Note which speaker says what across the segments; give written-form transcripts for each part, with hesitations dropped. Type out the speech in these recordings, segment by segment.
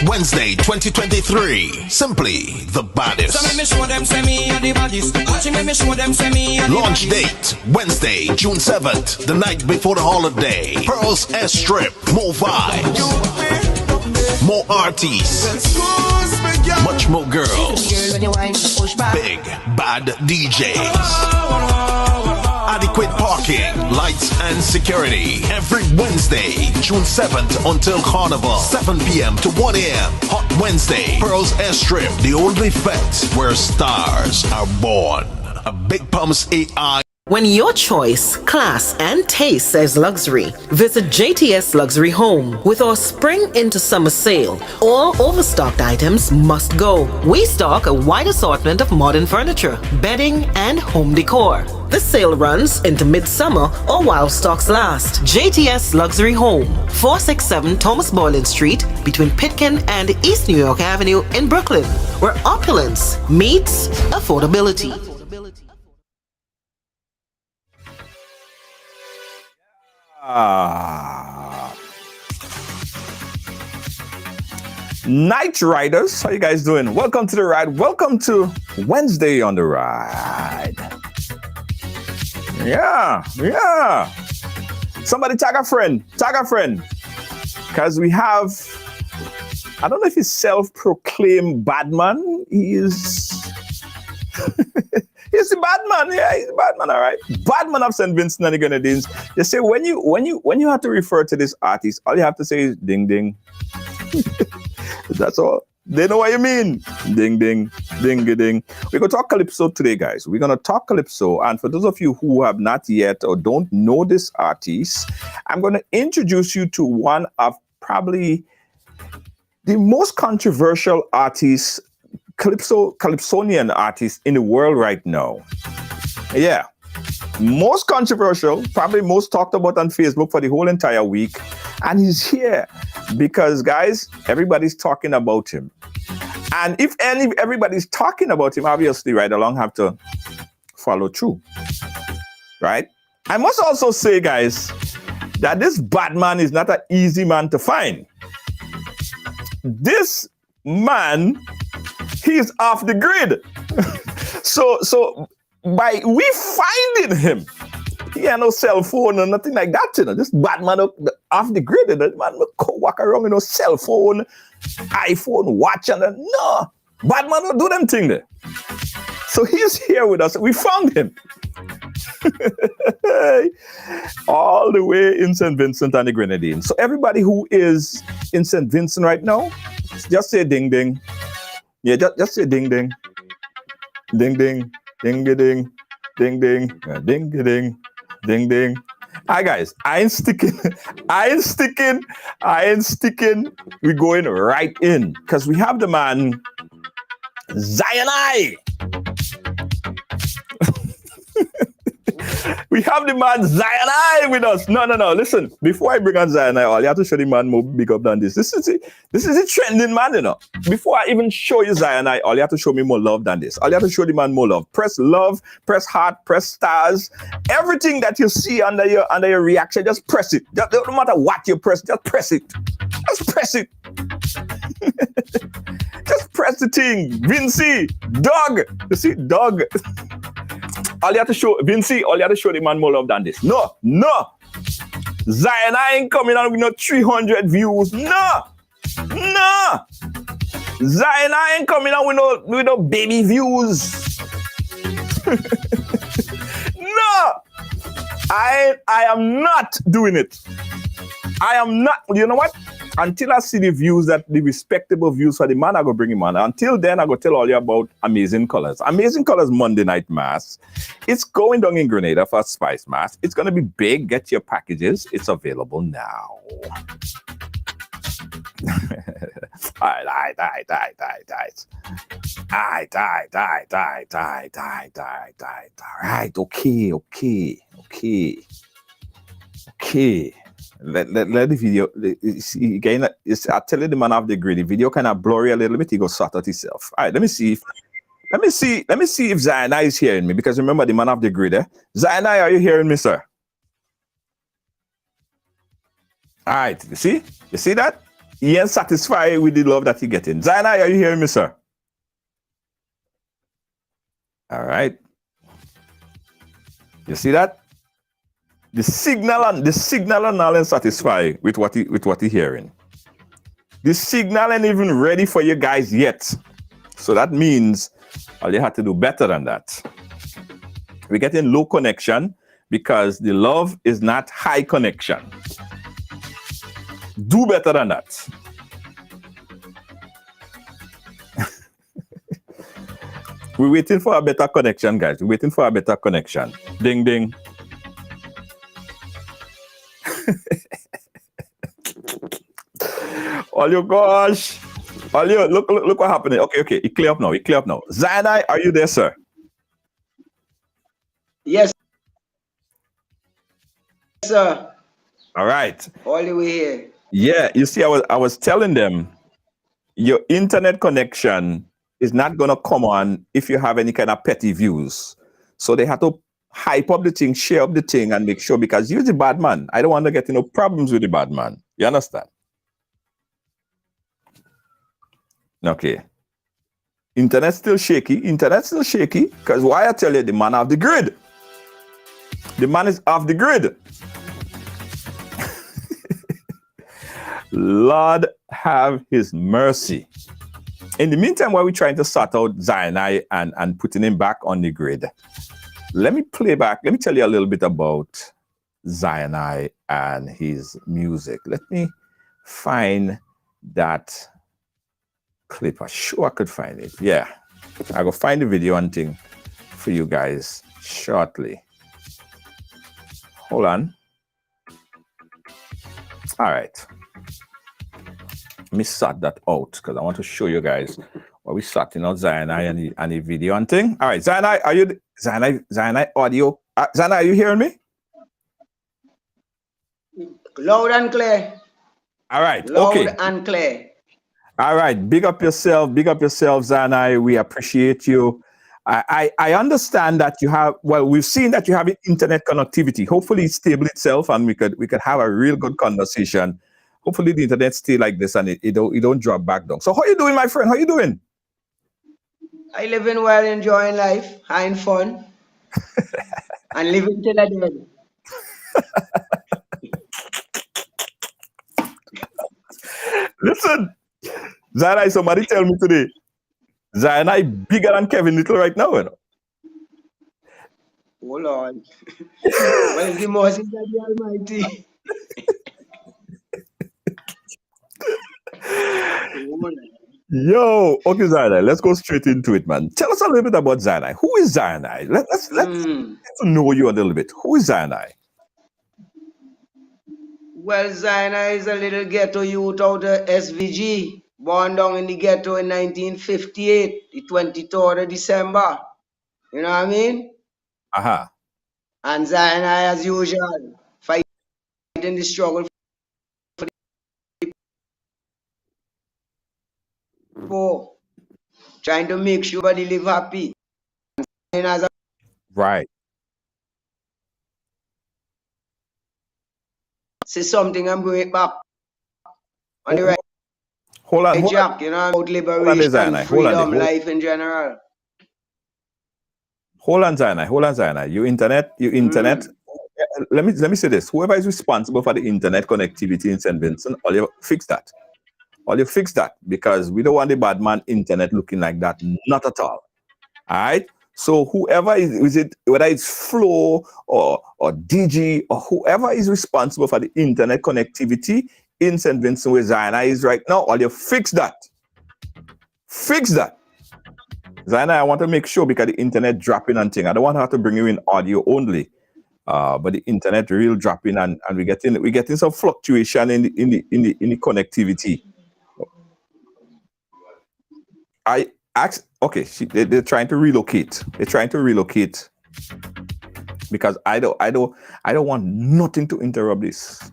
Speaker 1: Wednesday 2023. Simply the baddest. Launch date Wednesday, June 7th, the night before the holiday. Pearls Airstrip, more vibes, more artists, much more girls, big bad DJs. Adequate parking, lights and security. Every Wednesday, June 7th until Carnival, 7 p.m. to 1 a.m. Hot Wednesday, Pearls Airstrip, the only fete where stars are born. A Big Pumps AI.
Speaker 2: When your choice, class, and taste says luxury, visit JTS Luxury Home. With our spring into summer sale, all overstocked items must go. We stock a wide assortment of modern furniture, bedding, and home decor. This sale runs into midsummer or while stocks last. JTS Luxury Home, 467 Thomas Boylan Street, between Pitkin and East New York Avenue in Brooklyn, where opulence meets affordability.
Speaker 3: Night Riders, how you guys doing? Welcome to the ride. Welcome to Wednesday on the ride. Yeah. Somebody tag a friend. Because we have, I don't know if he's self-proclaimed badman. He is... He's the bad man. Yeah, he's the bad man. All right. Bad man of St. Vincent and the Grenadines. They say when you have to refer to this artist, all you have to say is ding ding. That's all. They know what you mean. Ding ding, ding ding. We're gonna talk calypso today, guys. We're gonna talk calypso, and for those of you who have not yet or don't know this artist, I'm gonna introduce you to one of probably the most controversial artists. Calypsonian artist in the world right now. Yeah. Most controversial, probably most talked about on Facebook for the whole entire week. And he's here because, guys, everybody's talking about him. And if everybody's talking about him, obviously, right along have to follow through. Right? I must also say, guys, that this bad man is not an easy man to find. This man, he's off the grid. so by we finding him, he had no cell phone or nothing like that, you know. This bad man off the grid, and that man walk around with no cell phone, iPhone, watch, and no, bad man don't do them thing there. So he's here with us. We found him. All the way in St. Vincent and the Grenadines. So everybody who is in St. Vincent right now, just say ding ding. Yeah, just say ding ding. Ding ding. Ding ding. Ding ding. Ding ding. Ding ding. Hi guys, I ain't sticking. We're going right in because we have the man Zion. We have the man Zion with us. No. Listen, before I bring on Zion, all you have to show the man more big up than this. This is a trending man, you know. Before I even show you Zion, all you have to show me more love than this. All you have to show the man more love. Press love, press heart, press stars. Everything that you see under your reaction, just press it. No matter what you press, just press it. Just press it. Just press the thing. Vinci, dog. You see, dog. All you have to show, Vinci, all you have to show the man more love than this. No. Zion, I ain't coming out with no 300 views. No. Zion, I ain't coming out with no baby views. No. I am not doing it. I am not. You know what? Until I see the respectable views for the man, I go bring him on. Until then, I go tell all you about Amazing Colors. Amazing Colors Monday Night Mass. It's going down in Grenada for a Spice Mass. It's going to be big. Get your packages. It's available now. All right. Okay. Let the video, again, I tell you the man off the grid. The video kind of blurry a little bit. He goes sort out himself. All right, let me see if Zion is hearing me, because remember the man off the grid. Zion, are you hearing me, sir? All right, you see that? he ain't satisfied with the love that he getting. Zainai, are you hearing me, sir? All right. You see that? The signal and all ain't satisfied with what he hearing. The signal ain't even ready for you guys yet. So that means all you have to do better than that. We're getting low connection because the love is not high connection. Do better than that. We're waiting for a better connection, guys. We're waiting for a better connection. Ding, ding. Oh, your gosh. Oh, look what's happening. Okay. It clear up now. Zainai, are you there, sir?
Speaker 4: Yes, sir.
Speaker 3: All right.
Speaker 4: All the way here.
Speaker 3: Yeah, you see, I was telling them your internet connection is not gonna come on if you have any kind of petty views. So they have to hype up the thing, share up the thing, and make sure, because you're the bad man. I don't want to get no problems with the bad man. You understand? Okay. Internet's still shaky. Because why I tell you, the man off the grid. The man is off the grid. Lord have his mercy. In the meantime, while we're trying to sort out Zainai and putting him back on the grid, let me tell you a little bit about Zainai and his music. Let me find that clip. I'm sure I could find it. Yeah, I will find the video and thing for you guys shortly. Hold on. All right. Let me sort that out because I want to show you guys what we sorting out Zainai and the video and thing. All right, Zainai, are you Zainai audio? Zainai, are you hearing me?
Speaker 4: Loud and clear.
Speaker 3: All right.
Speaker 4: Loud
Speaker 3: okay.
Speaker 4: and clear.
Speaker 3: All right. Big up yourself, Zainai. We appreciate you. I understand that you have, well, we've seen that you have internet connectivity. Hopefully it's stable itself and we could have a real good conversation. Hopefully the internet stay like this and it don't drop back down. So how you doing, my friend? How you doing?
Speaker 4: I living well, enjoying life, having fun, and living till I die.
Speaker 3: Listen, Zainai, somebody tell me today, Zainai bigger than Kevin Little right now, you know?
Speaker 4: Oh Lord. Well, the most is the Almighty.
Speaker 3: Yo, okay, Zainai, let's go straight into it, man. Tell us a little bit about Zainai. Who is Zainai? Let's get to know you a little bit. Who is Zainai?
Speaker 4: Well, Zainai is a little ghetto youth out of SVG, born down in the ghetto in 1958, the 23rd of December. You know what I mean?
Speaker 3: Aha.
Speaker 4: And Zainai, as usual, fighting the struggle for the poor, trying to make sure everybody live happy. And as a
Speaker 3: Right.
Speaker 4: say something and bring it back on the right
Speaker 3: Hold on.
Speaker 4: track, you know, about liberation, freedom, life in general.
Speaker 3: Hold on, Zainai. Your internet. Let me say this. Whoever is responsible for the internet connectivity in St. Vincent, all you fix that. Because we don't want the bad man internet looking like that. Not at all. All right. So whoever is it, whether it's Flo or DG or whoever is responsible for the internet connectivity in St. Vincent where Zainai is right now, all you fix that. Zainai, I want to make sure because the internet dropping and thing. I don't want to have to bring you in audio only. But the internet real dropping and we're getting some fluctuation in the connectivity. I asked, okay, they're trying to relocate. Because I don't want nothing to interrupt this.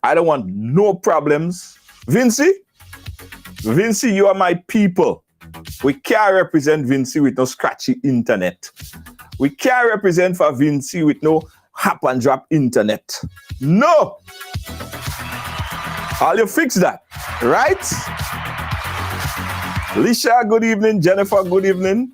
Speaker 3: I don't want no problems. Vinci, you are my people. We can't represent Vinci with no scratchy internet. We can't represent for Vinci with no hop and drop internet. No. I'll you fix that, right? Lisha, good evening. Jennifer, good evening.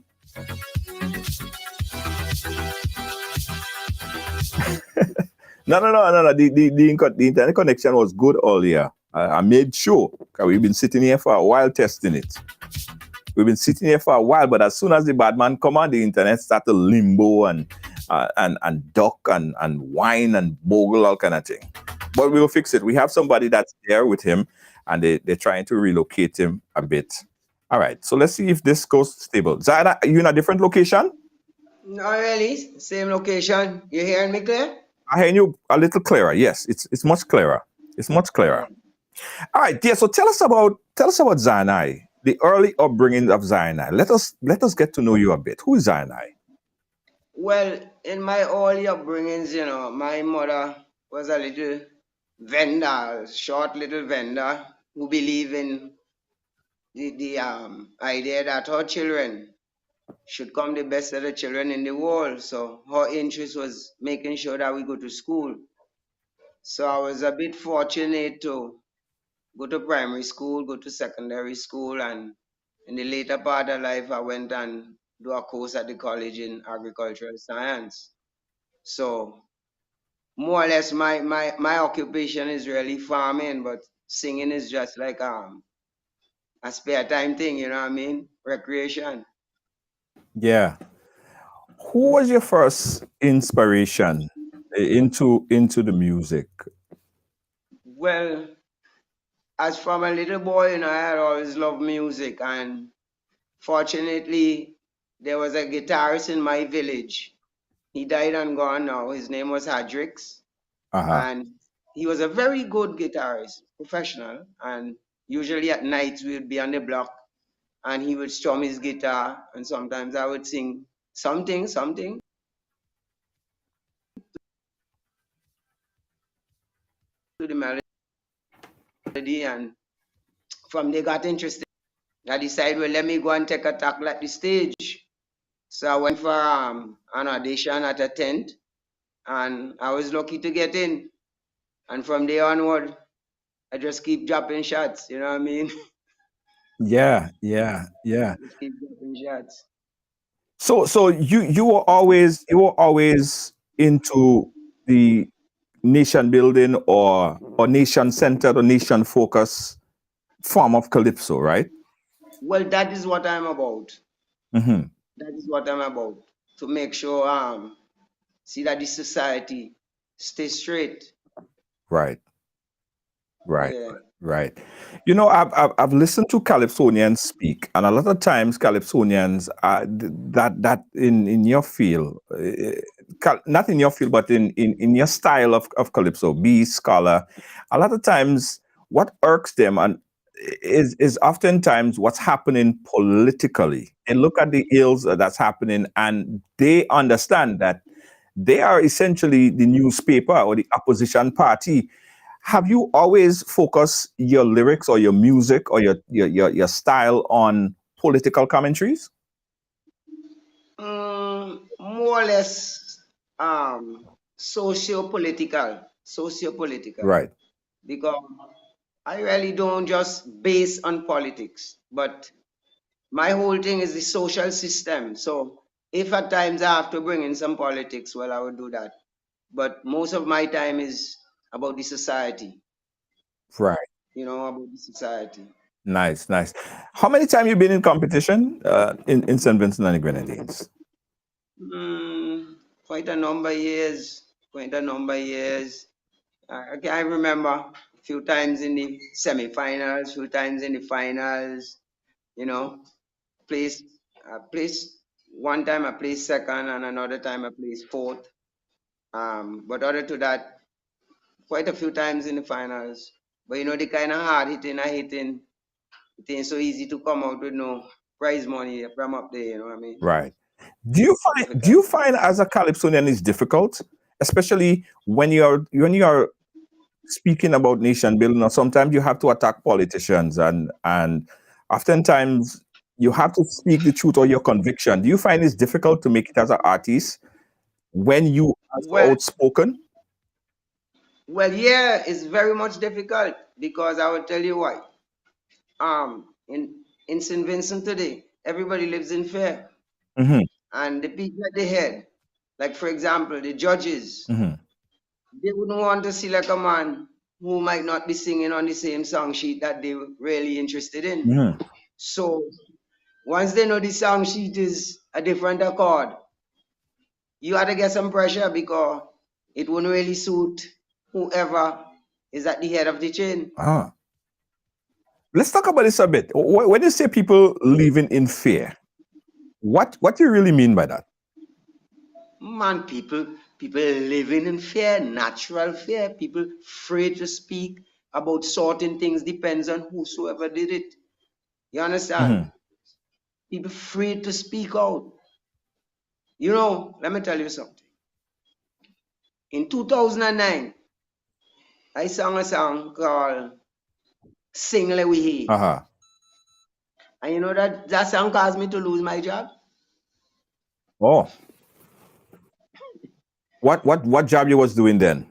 Speaker 3: No. The internet connection was good earlier. I made sure, because we've been sitting here for a while testing it. We've been sitting here for a while, but as soon as the bad man come on, the internet start to limbo and duck and whine and bogle, all kind of thing. But we'll fix it. We have somebody that's there with him, and they're trying to relocate him a bit. All right, so let's see if this goes stable. Zaida, are you in a different location?
Speaker 4: Not really. Same location. You hearing me clear?
Speaker 3: I hear you a little clearer. Yes, it's much clearer. It's much clearer. All right, yeah. So tell us about Zainai, the early upbringing of Zainai. Let us get to know you a bit. Who is Zainai?
Speaker 4: Well, in my early upbringings, you know, my mother was a little vendor, short little vendor who believed in the idea that her children should come the best of the children in the world. So her interest was making sure that we go to school. So I was a bit fortunate to go to primary school, go to secondary school, and in the later part of life, I went and do a course at the college in agricultural science. So more or less, my occupation is really farming, but singing is just like a spare time thing. You know what I mean? Recreation.
Speaker 3: Yeah. Who was your first inspiration into the music?
Speaker 4: Well, as from a little boy, you know, I had always loved music, and fortunately, there was a guitarist in my village. He died and gone now. His name was Hadrix,
Speaker 3: Uh-huh.
Speaker 4: and he was a very good guitarist, professional. And usually at nights we would be on the block, and he would strum his guitar, and sometimes I would sing something to the melody, and from there got interested. I decided, well, let me go and take a tackle at the stage. So I went for an audition at a tent, and I was lucky to get in. And from there onward, I just keep dropping shots. You know what I mean?
Speaker 3: Yeah.
Speaker 4: Just keep dropping shots.
Speaker 3: So you were always into the nation building or nation centered or nation focused form of calypso, right?
Speaker 4: Well, that is what I'm about.
Speaker 3: Mm-hmm.
Speaker 4: That is what I'm about. To make sure see that the society stay straight.
Speaker 3: Right. Right,
Speaker 4: Yeah.
Speaker 3: right. You know, I've listened to Calypsonians speak, and a lot of times Calypsonians are that in your field, not in your field, but in your style of Calypso, be scholar. A lot of times, what irks them and is oftentimes what's happening politically. They look at the ills that's happening, and they understand that they are essentially the newspaper or the opposition party. Have you always focused your lyrics or your music or your style on political commentaries?
Speaker 4: More or less socio-political. Socio-political.
Speaker 3: Right,
Speaker 4: Because I really don't just base on politics, but my whole thing is the social system. So if at times I have to bring in some politics, well, I would do that. But most of my time is about the society,
Speaker 3: right.
Speaker 4: you know, about the society.
Speaker 3: Nice, nice. How many times you been in competition in St. Vincent and the Grenadines?
Speaker 4: Quite a number of years. Quite a number of years. I remember a few times in the semi-finals, few times in the finals. You know, placed, placed one time I placed second, and another time I placed fourth. But other to that, quite a few times in the finals. But you know, the kind of hard hitting it ain't so easy to come out with no prize money from up there. You know what I mean?
Speaker 3: Right. Do
Speaker 4: Difficult.
Speaker 3: you find as a calypsonian it's difficult, especially when you're speaking about nation building, or sometimes you have to attack politicians and oftentimes you have to speak the truth or your conviction. Do you find it's difficult to make it as an artist when you are so
Speaker 4: Well,
Speaker 3: outspoken?
Speaker 4: well, yeah, it's very much difficult because I will tell you why. In St. Vincent today, everybody lives in fear.
Speaker 3: Mm-hmm.
Speaker 4: And the people at the head, like for example, the judges,
Speaker 3: Mm-hmm.
Speaker 4: they wouldn't want to see like a man who might not be singing on the same song sheet that they were really interested in.
Speaker 3: Mm-hmm.
Speaker 4: So once they know the song sheet is a different accord, you had to get some pressure because it wouldn't really suit whoever is at the head of the chain.
Speaker 3: Ah. Let's talk about this a bit. When you say people living in fear, what do you really mean by that?
Speaker 4: Man, people living in fear, natural fear. People afraid to speak about certain things depends on whosoever did it. You understand?
Speaker 3: Mm-hmm.
Speaker 4: People afraid to speak out. You know, let me tell you something. In 2009, I sang a song called Sing Le We.
Speaker 3: Uh-huh.
Speaker 4: And you know that song caused me to lose my job?
Speaker 3: Oh. What job you was doing then?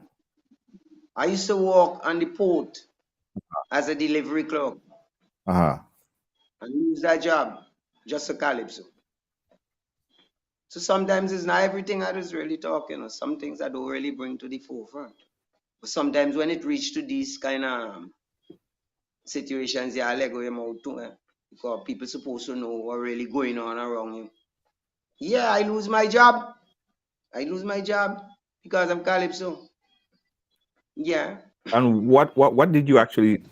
Speaker 4: I used to work on the port as a delivery clerk
Speaker 3: Uh-huh.
Speaker 4: and lose that job just a calypso. So sometimes it's not everything I was really talking, or some things I don't really bring to the forefront. But sometimes when it reach to these kind of situations, yeah, I let go your mouth too, because people supposed to know what really going on around you. Yeah, I lose my job. I lose my job because of calypso. Yeah.
Speaker 3: And what did you actually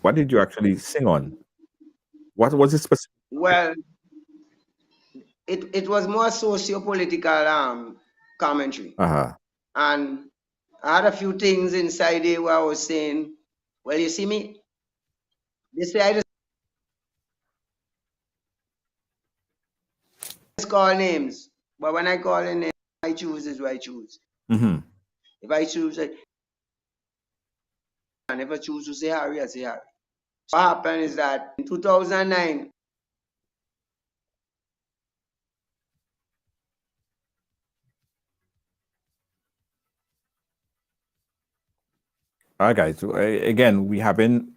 Speaker 3: sing on? What was it specific?
Speaker 4: Well, it was more socio-political commentary.
Speaker 3: Uh-huh.
Speaker 4: And I had a few things inside there where I was saying, well, you see me, they say I just call names. But when I call a name, I choose is what I choose.
Speaker 3: Mm-hmm.
Speaker 4: If I choose it, and if I choose to say Harry, I say Harry. So what happened is that in 2009,
Speaker 3: All right, guys. So, again, we having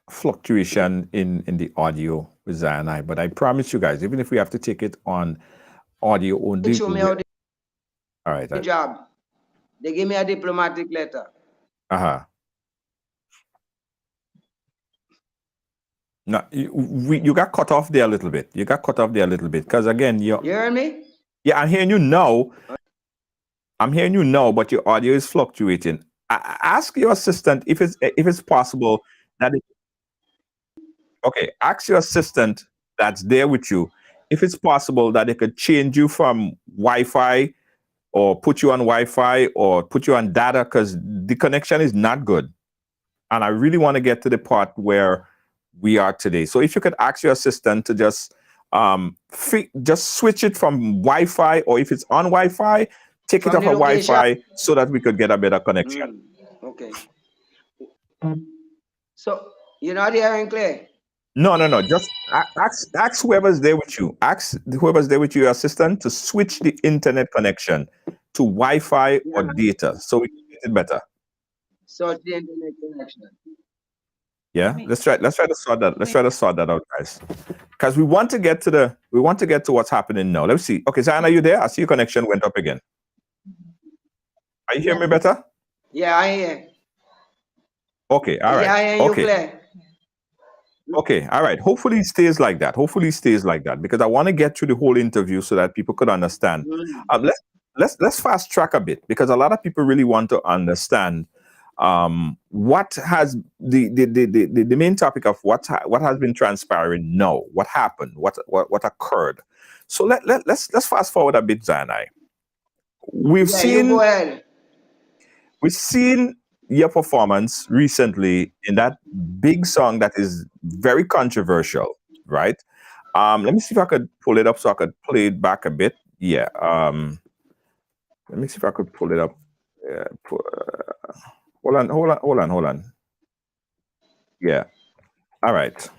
Speaker 3: fluctuation in the audio with Zai and I, but I promise you guys, even if we have to take it on audio
Speaker 4: they
Speaker 3: only,
Speaker 4: show me how
Speaker 3: all right.
Speaker 4: the job. They gave me a diplomatic letter.
Speaker 3: Uh-huh. No, you got cut off there a little bit. You got cut off there a little bit because again,
Speaker 4: You hear me?
Speaker 3: yeah, I'm hearing you now. I'm hearing you now, but your audio is fluctuating. Ask your assistant if it's possible that okay. Ask your assistant that's there with you if it's possible that they could change you from Wi-Fi or put you on Wi-Fi or put you on data because the connection is not good. And I really want to get to the part where we are today. So if you could ask your assistant to just switch it from Wi-Fi, or if it's on Wi-Fi, take it
Speaker 4: From
Speaker 3: off
Speaker 4: the
Speaker 3: of
Speaker 4: location.
Speaker 3: Wi-Fi so that we could get a better connection.
Speaker 4: Okay. So you're not hearing clear?
Speaker 3: No. Just ask whoever's there with you. Ask whoever's there with you, your assistant, to switch the internet connection to Wi-Fi or
Speaker 4: Yeah.
Speaker 3: data so we can get it better.
Speaker 4: So the internet connection.
Speaker 3: Yeah, let's try to sort that. Let's try to sort that out, guys. Because we want to get to what's happening now. Let's see. Okay, Zion, are you there? I see your connection went up again. Are you hearing me better?
Speaker 4: Yeah, I hear.
Speaker 3: Okay, all right.
Speaker 4: Yeah, I hear you
Speaker 3: Okay.
Speaker 4: clear.
Speaker 3: Okay, all right. Hopefully it stays like that. Because I want to get through the whole interview so that people could understand. Let's fast track a bit because a lot of people really want to understand what has the main topic of what has been transpiring now, what happened, what occurred. So let's fast forward a bit, Zanai.
Speaker 4: You go ahead.
Speaker 3: We've seen your performance recently in that big song that is very controversial, right? Let me see if I could pull it up so I could play it back a bit. Yeah. Let me see if I could pull it up. Hold on. Yeah. All right.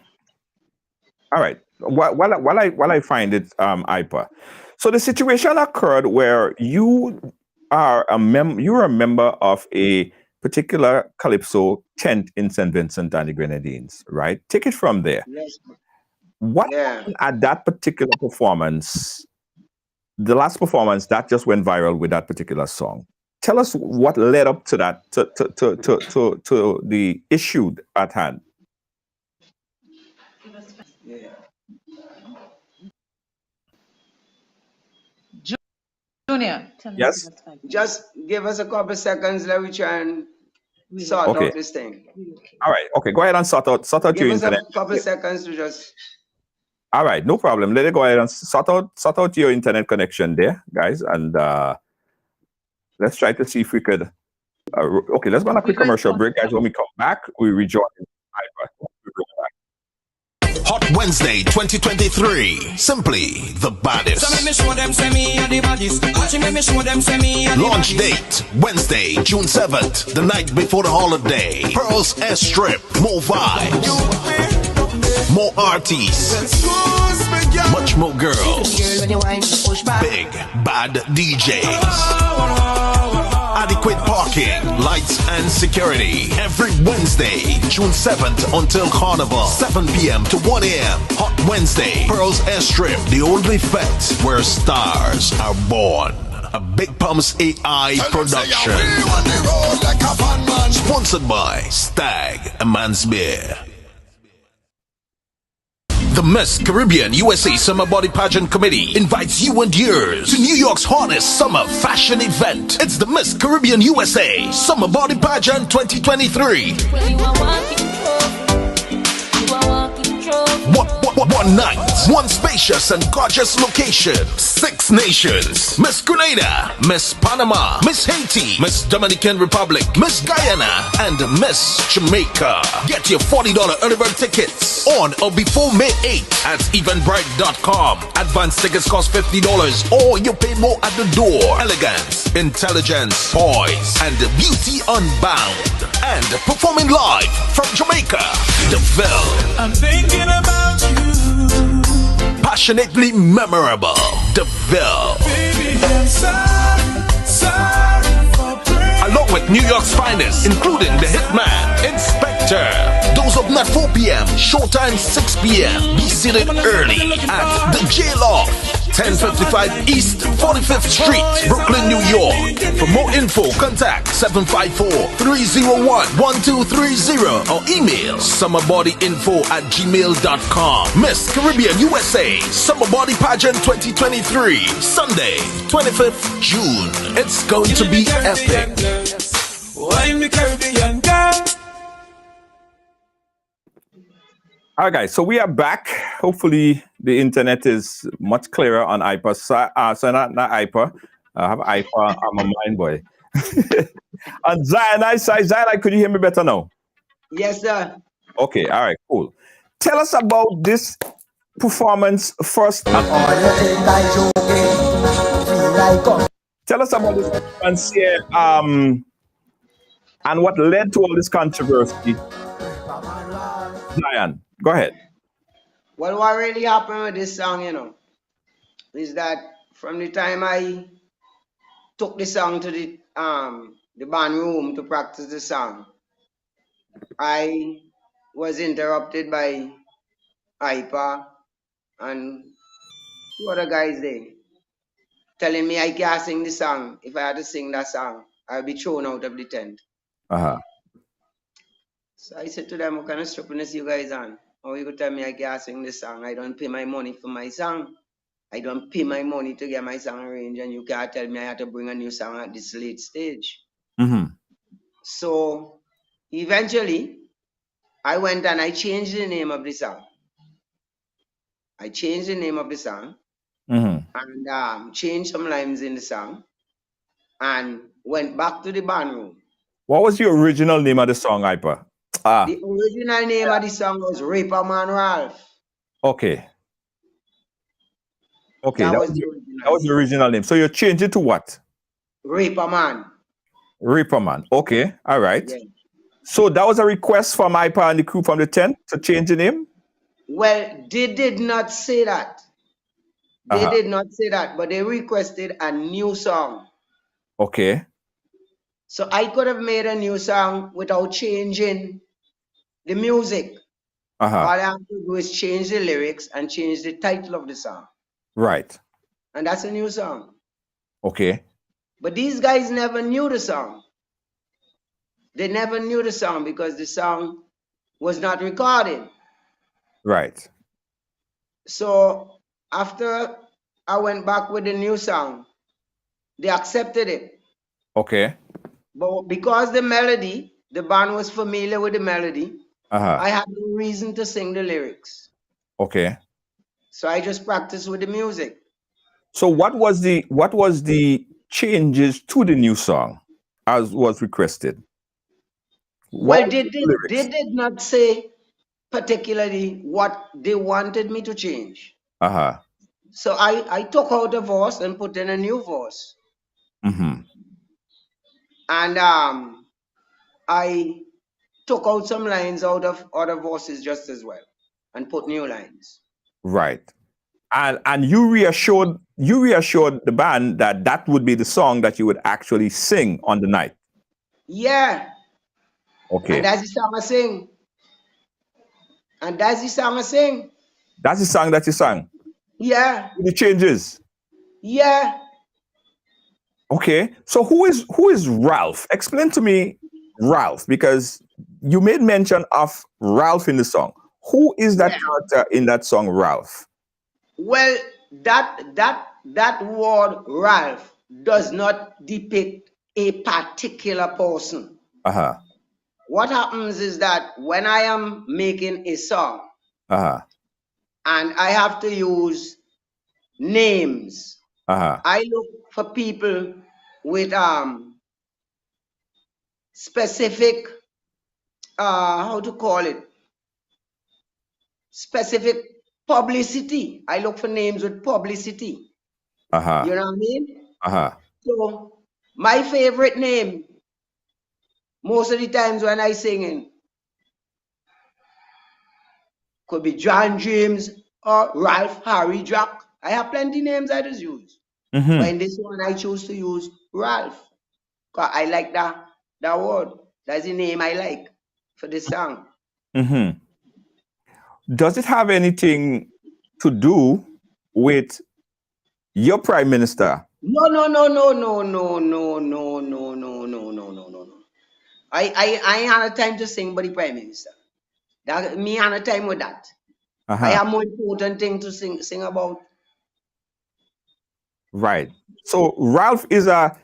Speaker 3: While I find it, Ipa. So the situation occurred where you are a member of a particular calypso tent in St. Vincent and the Grenadines, right? Take it from there.
Speaker 4: Yes.
Speaker 3: What
Speaker 4: Yeah.
Speaker 3: happened at that particular performance, the last performance that just went viral with that particular song? Tell us what led up to that, to the issue at hand.
Speaker 4: Yeah.
Speaker 5: Junior,
Speaker 3: Yes?
Speaker 4: Just give us a couple seconds. Let me try and sort
Speaker 3: Okay.
Speaker 4: out this thing.
Speaker 3: All right. Okay. Go ahead and sort out
Speaker 4: Give
Speaker 3: your
Speaker 4: us
Speaker 3: internet.
Speaker 4: a couple seconds to just.
Speaker 3: All right. No problem. Let it go ahead and sort out your internet connection there, guys. And let's try to see if we could. Okay. Let's go on a quick commercial break, guys. When we come back, we rejoin.
Speaker 1: Hot Wednesday 2023. Simply the baddest. Launch date Wednesday, June 7th, the night before the holiday. Pearls Airstrip. More vibes. More artists. Much more girls. Big bad DJs. Adequate parking, lights, and security. Every Wednesday, June 7th until Carnival, 7 p.m. to 1 a.m. Hot Wednesday, Pearls Airstrip, the only fete where stars are born. A Big Pumps AI production. Sponsored by Stag and Man's Beer. The Miss Caribbean USA Summer Body Pageant Committee invites you and yours to New York's hottest summer fashion event. It's the Miss Caribbean USA Summer Body Pageant 2023. One night, one spacious and gorgeous location, 6 nations: Miss Grenada, Miss Panama, Miss Haiti, Miss Dominican Republic, Miss Guyana, and Miss Jamaica. Get your $40 early bird tickets on or before May 8th at eventbrite.com. Advance tickets cost $50 or you pay more at the door. Elegance, intelligence, poise, and beauty unbound. And performing live from Jamaica, DeVille. I'm thinking about you. Passionately memorable, DeVille. Baby, I'm sorry for praying. Along with New York's finest, including the Hitman, Inspector. Those up at 4 p.m., showtime 6 p.m. Be seated early at the J-Loft. 1055 East 45th Street, Brooklyn, New York. For more info, contact 754-301-1230 or email summerbodyinfo@gmail.com. Miss Caribbean USA Summer Body Pageant 2023, Sunday, 25th June. It's going to be epic. I'm the Caribbean girl.
Speaker 3: All right, guys. So we are back. Hopefully, the internet is much clearer on IPA. So not IPA. I have IPA. I'm a mind boy. And Zion, could you hear me better now?
Speaker 4: Yes, sir.
Speaker 3: Okay. All right. Cool. Tell us about this performance first. Tell us about this performance here. And what led to all this controversy. Zion, go ahead.
Speaker 4: Well, what really happened with this song, is that from the time I took the song to the band room to practice the song, I was interrupted by Ipa and 2 other guys there telling me I can't sing the song. If I had to sing that song, I'll be thrown out of the tent. So I said to them, what kind of stupidness you guys on? Or you could tell me I can't sing this song. I don't pay my money for my song. I don't pay my money to get my song arranged, and you can't tell me I have to bring a new song at this late stage.
Speaker 3: Mm-hmm.
Speaker 4: So eventually, I went and I changed the name of the song. I changed the name of the song and changed some lines in the song and went back to the band room.
Speaker 3: What was your original name of the song, Ipa?
Speaker 4: The original name of the song was Raper Man Ralph.
Speaker 3: Okay. Okay, that was the original name. So you changed it to what?
Speaker 4: Raper Man.
Speaker 3: Raper Man. Okay, all right.
Speaker 4: Yeah.
Speaker 3: So that was a request from Ipa and the crew from the tent to change the name?
Speaker 4: Well, they did not say that. They did not say that, but they requested a new song.
Speaker 3: Okay.
Speaker 4: So I could have made a new song without changing the music.
Speaker 3: Uh-huh.
Speaker 4: All I have to do is change the lyrics and change the title of the song.
Speaker 3: Right.
Speaker 4: And that's a new song.
Speaker 3: Okay.
Speaker 4: But these guys never knew the song. They never knew the song because the song was not recorded.
Speaker 3: Right.
Speaker 4: So after I went back with the new song, they accepted it.
Speaker 3: Okay.
Speaker 4: But because the melody, the band was familiar with the melody, I had no reason to sing the lyrics.
Speaker 3: Okay.
Speaker 4: So I just practiced with the music.
Speaker 3: So what was the changes to the new song as was requested?
Speaker 4: Well, they did not say particularly what they wanted me to change.
Speaker 3: Uh-huh.
Speaker 4: So I took out a voice and put in a new voice.
Speaker 3: Mm-hmm.
Speaker 4: And I took out some lines out of other voices just as well and put new lines.
Speaker 3: Right. And you reassured the band that that would be the song that you would actually sing on the night.
Speaker 4: Yeah.
Speaker 3: Okay.
Speaker 4: And that's the song I sing. And that's the song I sing.
Speaker 3: That's the song that you sang.
Speaker 4: Yeah.
Speaker 3: The changes.
Speaker 4: Yeah.
Speaker 3: Okay. So who is Ralph? Explain to me Ralph, because you made mention of Ralph in the song. Who is that character in that song, Ralph?
Speaker 4: Well, that word Ralph does not depict a particular person.
Speaker 3: Uh-huh.
Speaker 4: What happens is that when I am making a song,
Speaker 3: Uh-huh.
Speaker 4: and I have to use names,
Speaker 3: Uh-huh.
Speaker 4: I look for people with specific how to call it, specific publicity. I look for names with publicity.
Speaker 3: Uh-huh.
Speaker 4: You know what I mean?
Speaker 3: Uh-huh.
Speaker 4: So my favorite name, most of the times when I singing, could be John James or Ralph Harry Jack. I have plenty names I just use.
Speaker 3: Mm-hmm.
Speaker 4: But in this one, I choose to use Ralph. Because I like that word. That's the name I like for this song.
Speaker 3: Mm-hmm. Does it have anything to do with your prime minister?
Speaker 4: No. I ain't had a time to sing but the prime minister. That me had a time with that.
Speaker 3: Uh-huh.
Speaker 4: I have more important thing to sing about.
Speaker 3: Right. So Ralph is a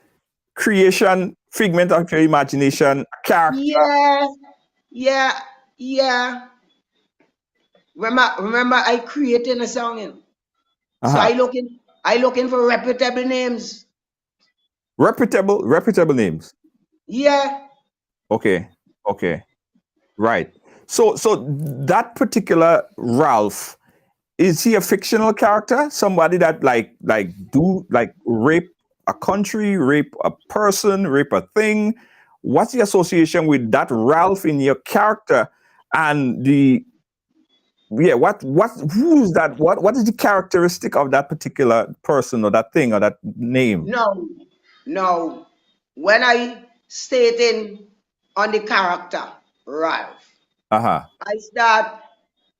Speaker 3: creation, figment of your imagination, a character.
Speaker 4: Yeah. Remember I created a song in. So I looking for reputable names.
Speaker 3: Reputable names.
Speaker 4: Yeah.
Speaker 3: Okay. Right. So that particular Ralph, is he a fictional character? Somebody that like rape a country, rape a person, rape a thing? What's the association with that Ralph in your character? And who's that? What is the characteristic of that particular person or that thing or that name?
Speaker 4: No. When I stating on the character Ralph,
Speaker 3: Uh-huh.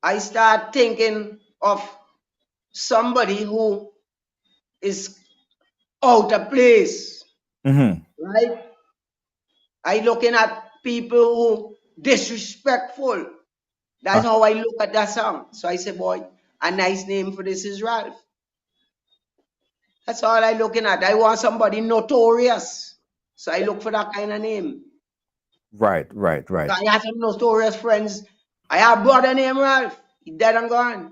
Speaker 4: I start thinking of somebody who is out of place,
Speaker 3: Mm-hmm.
Speaker 4: right? I looking at people who disrespectful. That's how I look at that song. So I say, boy, a nice name for this is Ralph. That's all I looking at. I want somebody notorious. So I look for that kind of name.
Speaker 3: Right.
Speaker 4: I have some notorious friends. I have a brother named Ralph. He dead and gone.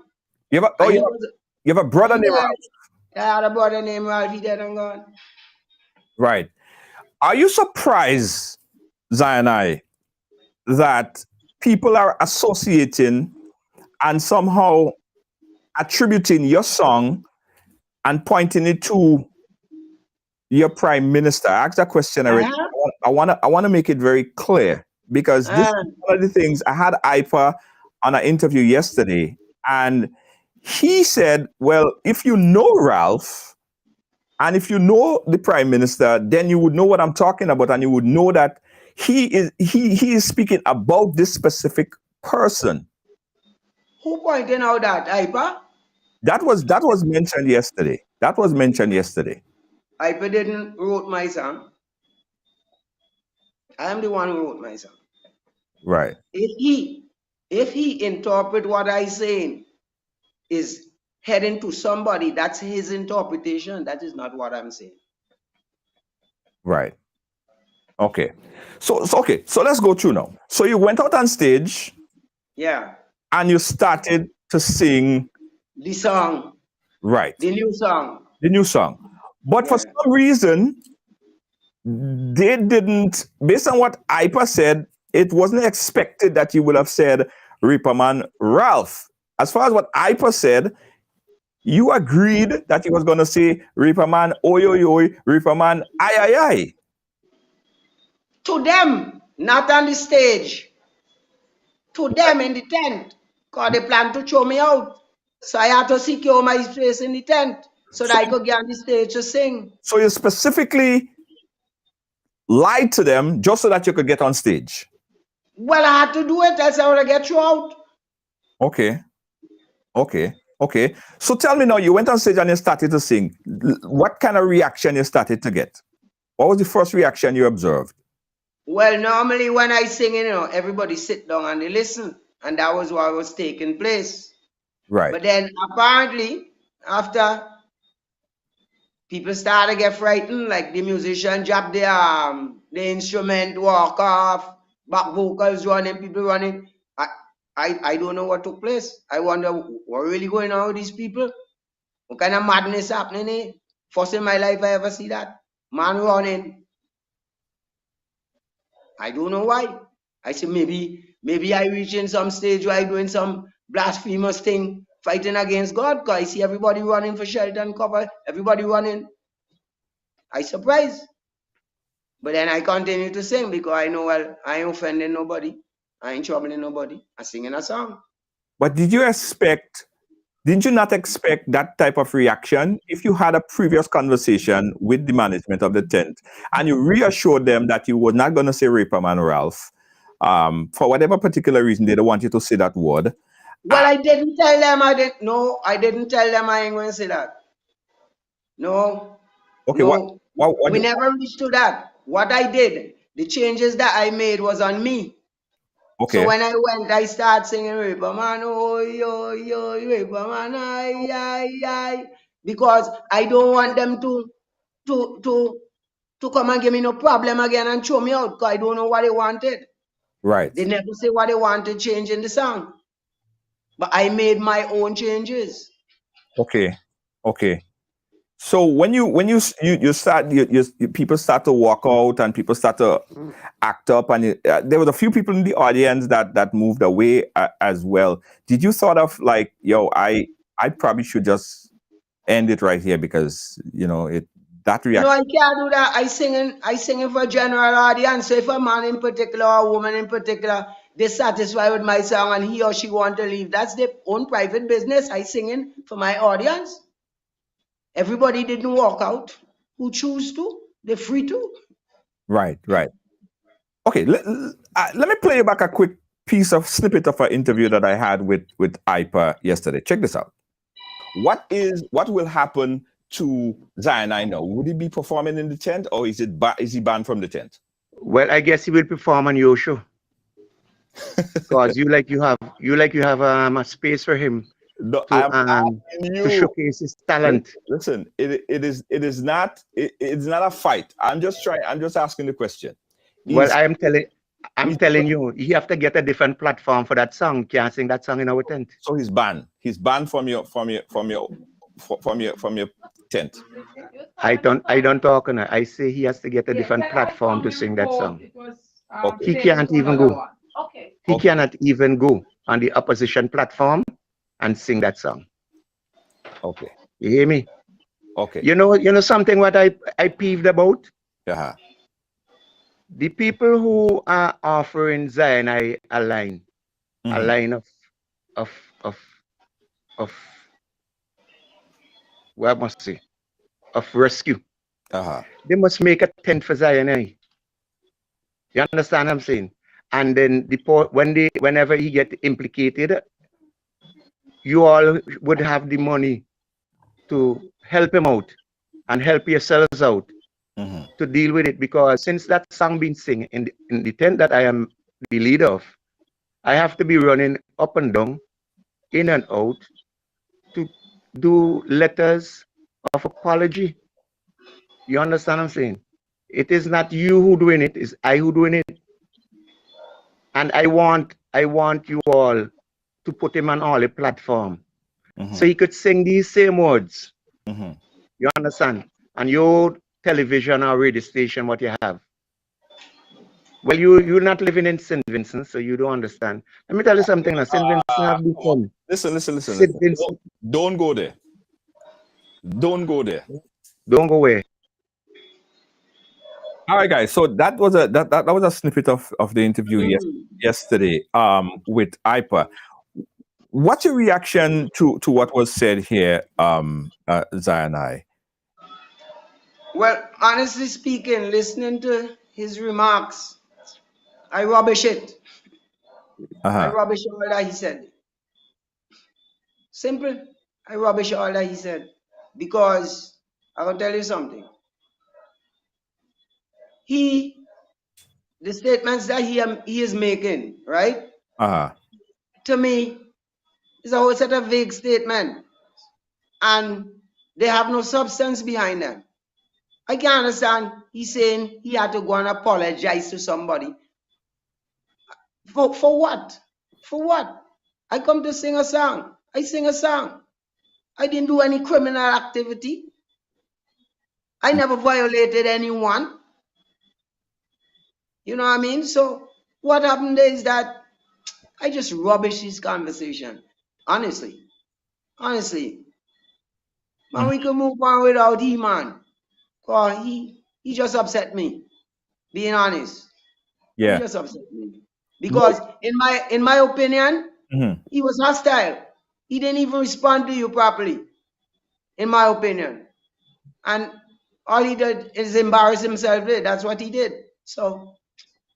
Speaker 3: You have a brother named Ralph?
Speaker 4: I had a brother named Ralph. He dead and gone.
Speaker 3: Right. Are you surprised, Zion, that people are associating and somehow attributing your song and pointing it to your prime minister? I asked that question already. I want to make it very clear, because this is one of the things. I had Ipa on an interview yesterday, and he said, well, if you know Ralph, And if you know the Prime Minister, then you would know what I'm talking about, and you would know that he is speaking about this specific person.
Speaker 4: Who pointed out that, Ipa?
Speaker 3: That was mentioned yesterday. That was mentioned yesterday.
Speaker 4: Ipa didn't wrote my song. I am the one who wrote my song.
Speaker 3: Right.
Speaker 4: If he interpret what I saying is heading to somebody, that's his interpretation. That is not what I'm saying.
Speaker 3: Right. Okay. So let's go through now. So you went out on stage.
Speaker 4: Yeah.
Speaker 3: And you started to sing
Speaker 4: the song.
Speaker 3: Right.
Speaker 4: The new song.
Speaker 3: The new song. But for some reason, they didn't, based on what Ipa said, it wasn't expected that you would have said Raper Man Ralph. As far as what Ipa said, you agreed that he was going to say Raper Man oi oi oi, Raper Man ai ai ai.
Speaker 4: To them, not on the stage. To them in the tent. Because they plan to throw me out. So I had to secure my place in the tent so that I could get on the stage to sing.
Speaker 3: So you specifically lied to them just so that you could get on stage?
Speaker 4: Well, I had to do it, else I would get thrown out.
Speaker 3: Okay. So tell me now, you went on stage and you started to sing. What kind of reaction you started to get? What was the first reaction you observed?
Speaker 4: Well, normally when I sing, everybody sit down and they listen. And that was what was taking place.
Speaker 3: Right.
Speaker 4: But then apparently, after people started to get frightened, like the musician drop the instrument, walk off, back vocals running, people running. I don't know what took place. I wonder what really going on with these people. What kind of madness happening here? First in my life I ever see that. Man running. I don't know why. I said maybe I reaching some stage where I doing some blasphemous thing, fighting against God, because I see everybody running for shelter and cover, everybody running. I surprised. But then I continue to sing because I know, well, I ain't offending nobody. I ain't troubling nobody. I'm singing a song.
Speaker 3: But did you not expect that type of reaction if you had a previous conversation with the management of the tent and you reassured them that you were not going to say Raper Man Ralph? For whatever particular reason, they don't want you to say that word.
Speaker 4: Well, I didn't tell them. I didn't tell them I ain't going to say that. No.
Speaker 3: Okay,
Speaker 4: no.
Speaker 3: what
Speaker 4: we never reached to that. What I did, the changes that I made was on me.
Speaker 3: Okay.
Speaker 4: So when I went, I started singing Raper Man, oh, yo, yo, Raper Man, ay, ay, ay. Because I don't want them to come and give me no problem again and throw me out, because I don't know what they wanted.
Speaker 3: Right.
Speaker 4: They never say what they wanted change in the song. But I made my own changes.
Speaker 3: Okay. So when you start, people start to walk out and people start to act up, and there was a few people in the audience that moved away as well. Did you sort of like, yo, I probably should just end it right here because that reaction?
Speaker 4: No, I can't do that. I singing for a general audience. So if a man in particular or a woman in particular dissatisfied with my song and he or she want to leave, that's their own private business. I singing for my audience. Everybody didn't walk out. Who choose to? They're free to.
Speaker 3: Right. Okay, let me play you back a quick snippet of an interview that I had with Ipa yesterday. Check this out. What will happen to Zion I know? Would he be performing in the tent, or is he banned from the tent?
Speaker 6: Well, I guess he will perform on your show. Because you have a space for him to showcase his talent.
Speaker 3: Listen, it's not a fight. I'm just asking the question.
Speaker 6: Well, I'm telling you, you have to get a different platform for that song. You can't sing that song in our tent.
Speaker 3: So he's banned. He's banned from your tent.
Speaker 6: I don't talk on it. I say he has to get a different platform to sing that song. He can't even go. He cannot even go on the opposition platform and sing that song.
Speaker 3: Okay.
Speaker 6: You hear me?
Speaker 3: Okay.
Speaker 6: You know something what I peeved about?
Speaker 3: Yeah.
Speaker 6: The people who are offering Zion a line of of rescue.
Speaker 3: Uh-huh.
Speaker 6: They must make a tent for Zion. You understand what I'm saying? And then whenever he get implicated, you all would have the money to help him out and help yourselves out to deal with it. Because since that song been sing in the tent that I am the leader of, I have to be running up and down, in and out, to do letters of apology. You understand what I'm saying? It is not you who doing it, it's I who doing it. And I want you all to put him on all the platform. So he could sing these same words. You understand? And your television or radio station, what you have. Well, you're not living in St. Vincent, so you don't understand. Let me tell you something. St. Vincent have become.
Speaker 3: Listen.
Speaker 6: St. Vincent.
Speaker 3: Don't go there. Don't go there.
Speaker 6: Don't go where.
Speaker 3: All right, guys. So that was a snippet of the interview yesterday with IPA. What's your reaction to what was said here, Zion?
Speaker 4: Well, honestly speaking, listening to his remarks, I rubbish it. I rubbish all that he said. Simple. I rubbish all that he said. Because I will tell you something. The statements that he is making, right? To me, is a whole set of vague statements. And they have no substance behind them. I can understand he's saying he had to go and apologize to somebody. For what? For what? I come to sing a song. I sing a song. I didn't do any criminal activity. I never violated anyone. You know what I mean? So what happened is that I just rubbish his conversation. Honestly. Man, we can move on without him, man. Cause he just upset me. Being honest.
Speaker 3: Yeah.
Speaker 4: He just upset me. Because in my opinion, he was hostile. He didn't even respond to you properly. In my opinion. And all he did is embarrass himself. That's what he did. So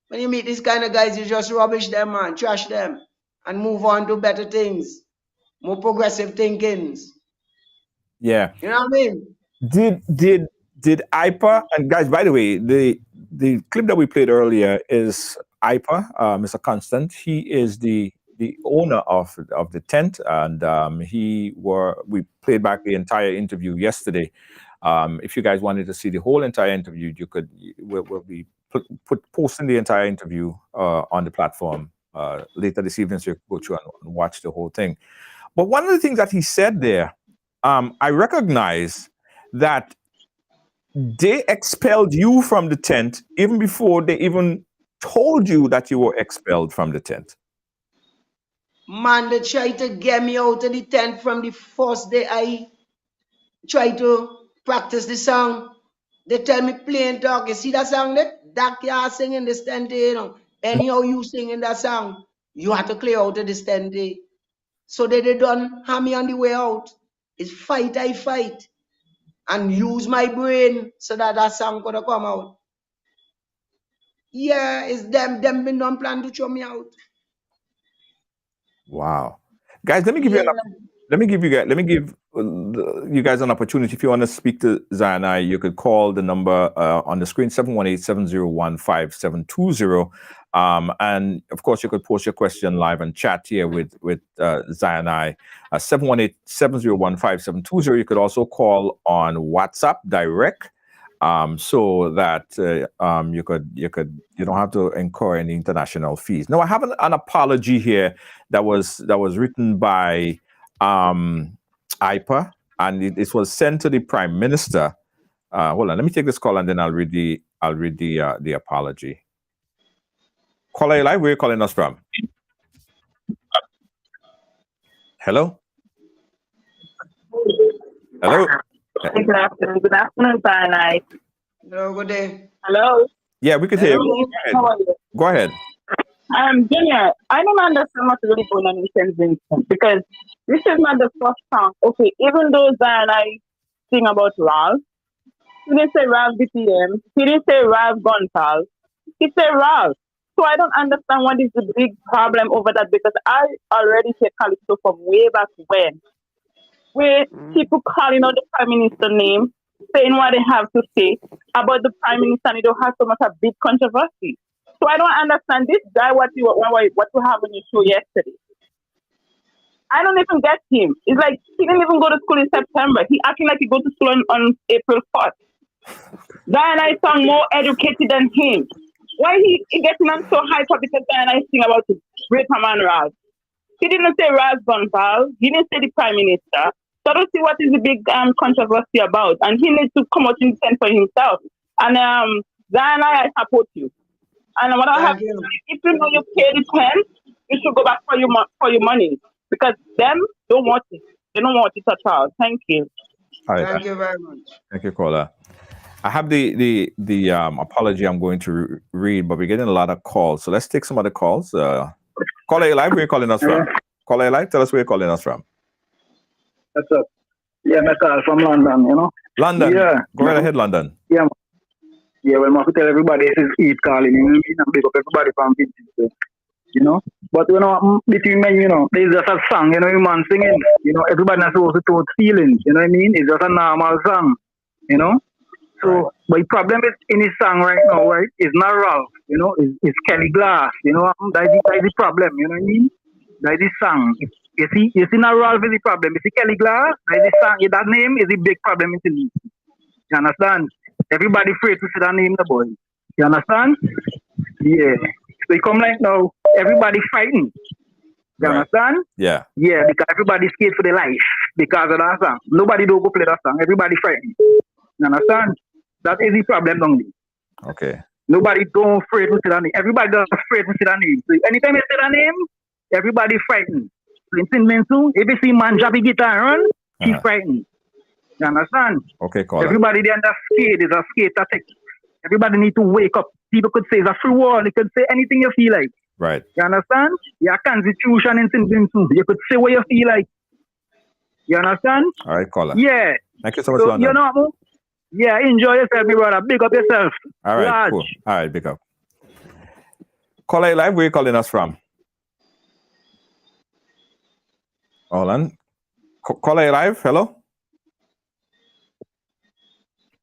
Speaker 4: when you meet these kind of guys, you just rubbish them, man, trash them, and move on to better things, more progressive thinkings.
Speaker 3: Yeah.
Speaker 4: You know what I mean?
Speaker 3: Did IPA, and guys, by the way, the clip that we played earlier is IPA, Mr. Constant. He is the owner of the tent, and we played back the entire interview yesterday. If you guys wanted to see the whole entire interview, we'll be posting the entire interview on the platform later this evening, so you can go through and watch the whole thing. But one of the things that he said there, I recognize that they expelled you from the tent even before they even told you that you were expelled from the tent.
Speaker 4: Man, they tried to get me out of the tent from the first day I tried to practice the song. They tell me plain talk. You see that song that you singing this tent, you know. Anyhow you singing that song, you have to clear out of this tent. So they done have me on the way out. It's fight, I fight. And use my brain so that song could have come out. Yeah, it's them been done plan to throw me out.
Speaker 3: Wow. Guys, let me give you guys an opportunity. If you want to speak to Zion, you could call the number on the screen, 718-701-5720. And of course, you could post your question live and chat here with Zion, 718-701-5720. You could also call on WhatsApp direct, so that you don't have to incur any international fees. Now, I have an apology here that was written by IPA, and it was sent to the Prime Minister. Hold on, let me take this call and then I'll read the apology. Caller, you live? Where are you calling us from? Hello? Hello?
Speaker 7: Good afternoon, Zion.
Speaker 4: Hello, good day.
Speaker 7: Hello?
Speaker 3: Yeah, we could hear you.
Speaker 7: How are you?
Speaker 3: Go ahead.
Speaker 7: Junior, I don't understand what's really going on in St. Vincent, because this is not the first song. Okay, even though Zion sing about love, He didn't say Ralph BTM. He didn't say Ralph Gonzalez. He said Ralph. So I don't understand what is the big problem over that, because I already said Calypso from way back when. Where people calling out the Prime Minister name, saying what they have to say about the Prime Minister, and it don't have so much a big controversy. So I don't understand this guy, what you have on your show yesterday. I don't even get him. It's like he didn't even go to school in September. He acting like he go to school on April 1st. Diana is sound more educated than him. Why he getting on so hyper because Diana is singing about Raper Man Ralph? He didn't say Ralph Gonzalez. He didn't say the Prime Minister. So I don't see what is the big controversy about. And he needs to come out and stand for himself. And Diana, I support you. And what I have to say, if you know you pay the pen, you should go back for your money. Because them don't want it. They don't want it at all. Thank you.
Speaker 3: All right.
Speaker 4: Thank you very much.
Speaker 3: Thank you, caller. I have the apology I'm going to read, but we're getting a lot of calls. So let's take some of the calls. Caller Live, where are you calling us from? Caller Live, tell us where you're calling us from.
Speaker 8: What's up? Yeah, my call from London, you know?
Speaker 3: London?
Speaker 8: Yeah.
Speaker 3: Go right ahead, London.
Speaker 8: Yeah. Yeah, well, I have to tell everybody this is Eid calling, you know what I mean? And big up everybody from Vincent, you know? But, you know, between men, you know, there's just a song, you know, you man singing, you know, everybody not supposed to throw feelings, you know what I mean? It's just a normal song, you know? So, right. But the problem is in his song right now, right? It's not Ralph, you know, it's Kelly Glass, you know? That's the problem, you know what I mean? That's the song. You see not Ralph is the problem. You see Kelly Glass, that's the song. That name is the big problem in the. You understand? Everybody afraid to say that name, the boy. You understand? Yeah. So you come like now, everybody fighting. You understand?
Speaker 3: Yeah.
Speaker 8: Yeah, because everybody scared for their life because of that song. Nobody don't go play that song. Everybody fighting. You understand? That is the problem, don't they?
Speaker 3: Okay.
Speaker 8: Nobody don't afraid to say that name. Everybody don't afraid to say that name. So anytime you say that name, everybody fighting. So in Minsu, if you see man drop a guitar and run, he's fighting. You understand?
Speaker 3: Okay, caller.
Speaker 8: Everybody there under skate is a skate attack. Everybody need to wake up. People could say it's a free world. They could say anything you feel like.
Speaker 3: Right.
Speaker 8: You understand? Your constitution in St. Vincent. You could say what you feel like. You understand?
Speaker 3: All right, caller.
Speaker 8: Yeah.
Speaker 3: Thank you so much, London.
Speaker 8: You know, yeah, enjoy yourself, my brother. Big up yourself.
Speaker 3: All right,
Speaker 8: Large.
Speaker 3: cool. All right, big up. Caller Live, where are you calling us from? Hold on. Caller Live, hello?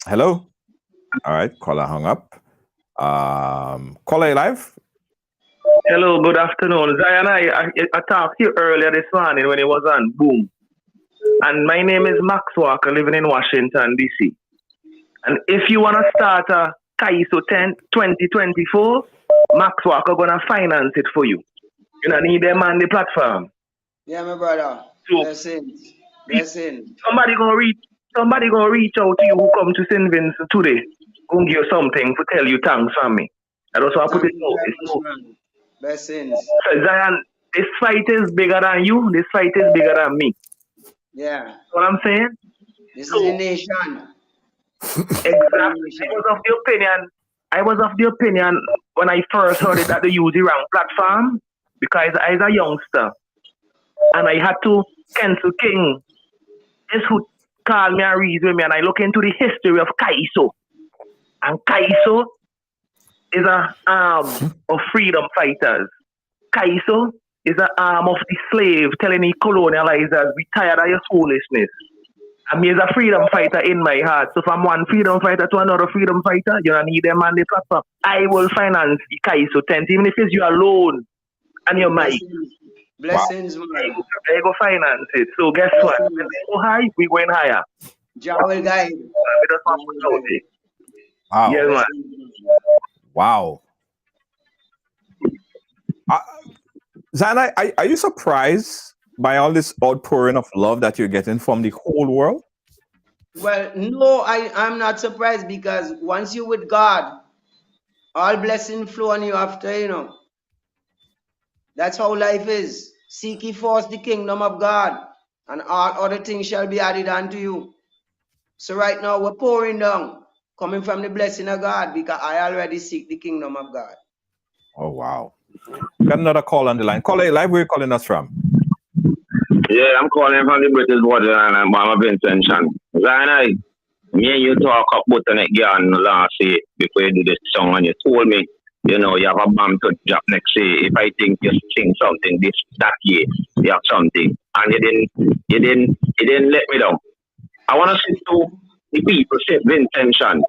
Speaker 3: Hello? All right, caller hung up. Caller Live?
Speaker 9: Hello, good afternoon. Zion, I talked to you earlier this morning when it was on Boom. And my name is Max Walker, living in Washington, D.C. And if you want to start a Kaiso 2024, Max Walker going to finance it for you. You don't need them on the platform.
Speaker 4: Yeah, my brother.
Speaker 9: So,
Speaker 4: Blessings.
Speaker 9: Somebody gonna reach out to you who come to St. Vincent today. Gonna give you something to tell you thanks from me. I also want to put it out.
Speaker 4: Blessings.
Speaker 9: So Zion, this fight is bigger than you. This fight is bigger than me.
Speaker 4: Yeah.
Speaker 9: You know what I'm saying?
Speaker 4: This is the nation.
Speaker 9: Exactly. I was of the opinion when I first heard it that they use the wrong platform because I was a youngster and I had to cancel King. This who called me and read with me and I look into the history of Kaiso. And Kaiso is an arm of freedom fighters. Kaiso is an arm of the slave telling the colonializers, we tired of your foolishness. And me is a freedom fighter in my heart. So from one freedom fighter to another freedom fighter, you don't need them on the platform. I will finance the Kaiso tent, even if it's you alone and your mic.
Speaker 4: Blessings, man.
Speaker 9: I go finance it. So guess what? When they go high, we going higher.
Speaker 4: Jah will guide.
Speaker 3: Wow.
Speaker 9: Yes, man.
Speaker 3: Wow. Zana, are you surprised by all this outpouring of love that you're getting from the whole world?
Speaker 4: Well, no, I'm not surprised because once you're with God, all blessings flow on you after, you know. That's how life is. Seek ye first the kingdom of God, and all other things shall be added unto you. So right now we're pouring down, coming from the blessing of God, because I already seek the kingdom of God.
Speaker 3: Oh, wow. Got another call on the line. Caller Live, where are you calling us from?
Speaker 10: Yeah, I'm calling from the British borderline and Mama Vincent. Zion, Me and you talk about the next year and last year before you do this song, and you told me, you know, you have a bomb to drop next year. If I think you sing something that year, you have something, and you didn't let me down. I want to say to the people, set the intention.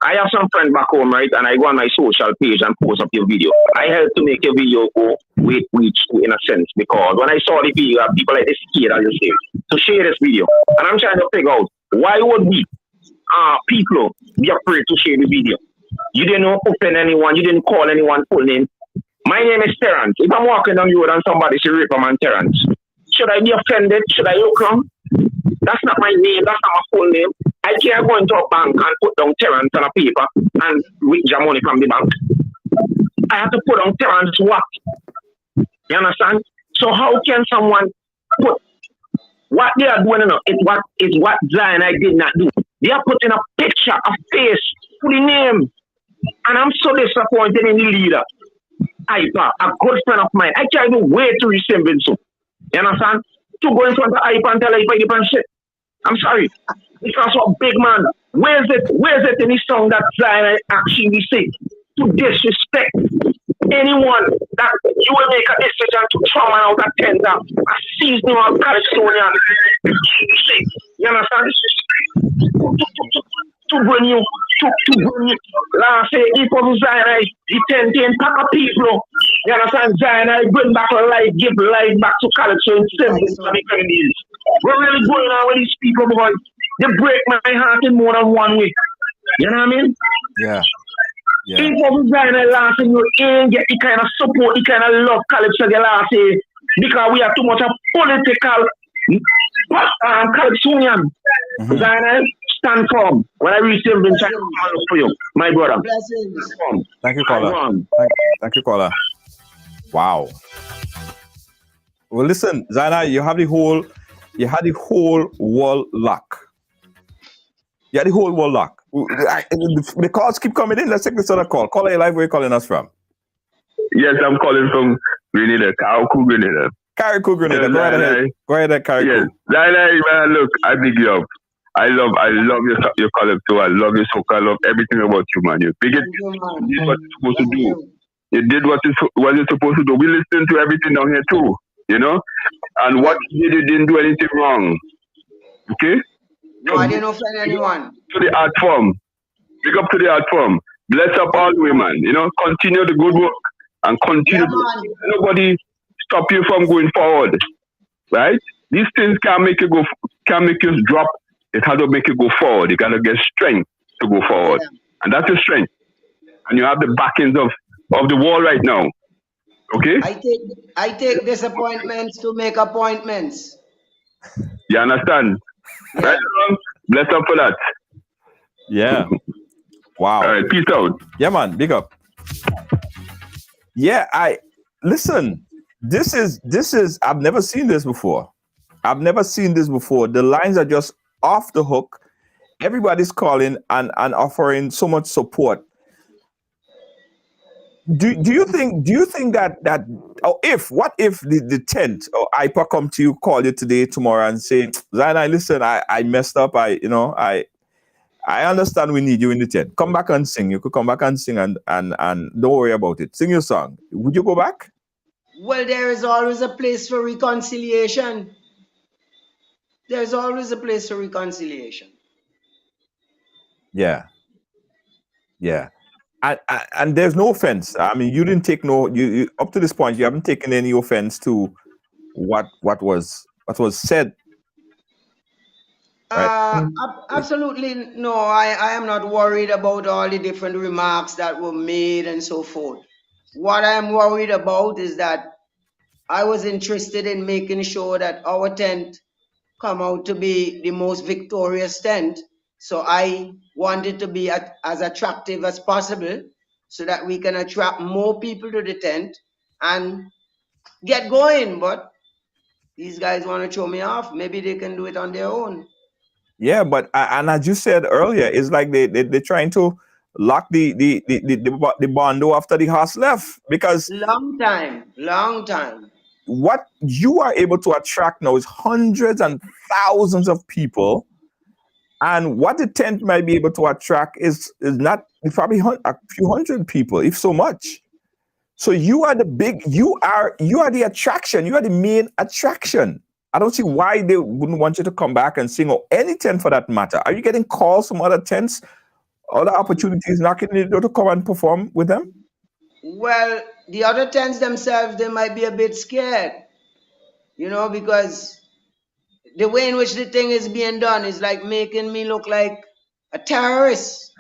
Speaker 10: I have some friends back home, right? And I go on my social page and post up your video. I helped to make your video go reach in a sense, because when I saw the video, people like this kid, as you say, to share this video. And I'm trying to figure out why would we people be afraid to share the video? You didn't open anyone, you didn't call anyone full name. My name is Terrence. If I'm walking down the road and somebody say Raper Man Terrence, should I be offended? Should I look wrong? That's not my name, that's not my full name. I can't go into a bank and put down Terrence on a paper and withdraw money from the bank. I have to put on Terrence what? You understand? So how can someone put what they are doing? Is what Zion I did not do. They are putting a picture, a face, full name. And I'm so disappointed in the leader. Ipa, a good friend of mine. I can't even wait to resemble so. You understand? To go in front of Ipa and tell Ipa you can shit. I'm sorry. Because of big man. Where's it in his song that Zion actually say? To disrespect anyone that you will make a decision to throw man out at tender, a season of California. You understand? To bring you, last say, if of Zion, the 10 pack of people, you understand? Zion, I bring back life, give life back to California. We're really going on with these people, boys. They break my heart in more than one way. You know what I mean?
Speaker 3: Yeah. Yeah.
Speaker 10: If of Zion, last thing you ain't get the kind of support, the kind of love Calypso last say, because we have too much of political Calypsonian. Zion, stand firm. When I receive them, check for you, my brother.
Speaker 3: Thank you, caller. Thank you, caller. Wow. Well, listen, Zana, you had the whole wall lock. You had the whole wall lock. The calls keep coming in. Let's take this other call. Caller, live, where are you calling us from?
Speaker 11: Yes, I'm calling from Grenada, Carriacou, Grenada.
Speaker 3: Carriacou, Grenada.
Speaker 11: Yes,
Speaker 3: Go ahead, Carriacou.
Speaker 11: Yes, man, look, I big you up. I love your column too. I love your soca. I love everything about you, man. You big it. You did what you're supposed to do. You did what you're supposed to do. We listen to everything down here too, you know. And what you didn't do anything wrong. Okay.
Speaker 4: No, I didn't offend anyone.
Speaker 11: To the art form. Big up to the art form. Bless up all the way, man. You know, continue the good work and continue. Nobody stop you from going forward, right? These things can't make you drop. It has to make you go forward. You gotta get strength to go forward, and that's your strength. And you have the backings of the wall right now. Okay.
Speaker 4: I take disappointments to make appointments.
Speaker 11: You understand? Yeah. Right? Bless up for that.
Speaker 3: Yeah. Wow.
Speaker 11: All right. Peace out.
Speaker 3: Yeah, man. Big up. Yeah. Listen. This is. I've never seen this before. The lines are just off the hook. Everybody's calling and offering so much support. Do you think that what if the 10th or IPA come to you, call you today, tomorrow, and say, Zaina, listen, I messed up. I understand we need you in the 10th. Come back and sing. You could come back and sing and don't worry about it. Sing your song. Would you go back?
Speaker 4: Well, there is always a place for reconciliation. There's always a place for reconciliation.
Speaker 3: Yeah. Yeah. And there's no offense. I mean, you didn't take you up to this point, you haven't taken any offense to what was said. Right?
Speaker 4: Absolutely no. I am not worried about all the different remarks that were made and so forth. What I am worried about is that I was interested in making sure that our tent come out to be the most victorious tent. So I wanted to be as attractive as possible so that we can attract more people to the tent and get going. But these guys want to throw me off. Maybe they can do it on their own.
Speaker 3: Yeah, but and as you said earlier, it's like they're trying to lock the bondo after the horse left, because
Speaker 4: long time.
Speaker 3: What you are able to attract now is hundreds and thousands of people And what the tent might be able to attract is not probably a few hundred people, if so much. So you are you are the attraction. You are the main attraction. I don't see why they wouldn't want you to come back and sing, or any tent for that matter. Are you getting calls from other tents, other opportunities knocking on the door to come and perform with them?
Speaker 4: Well, the other tents themselves, they might be a bit scared, because the way in which the thing is being done is like making me look like a terrorist.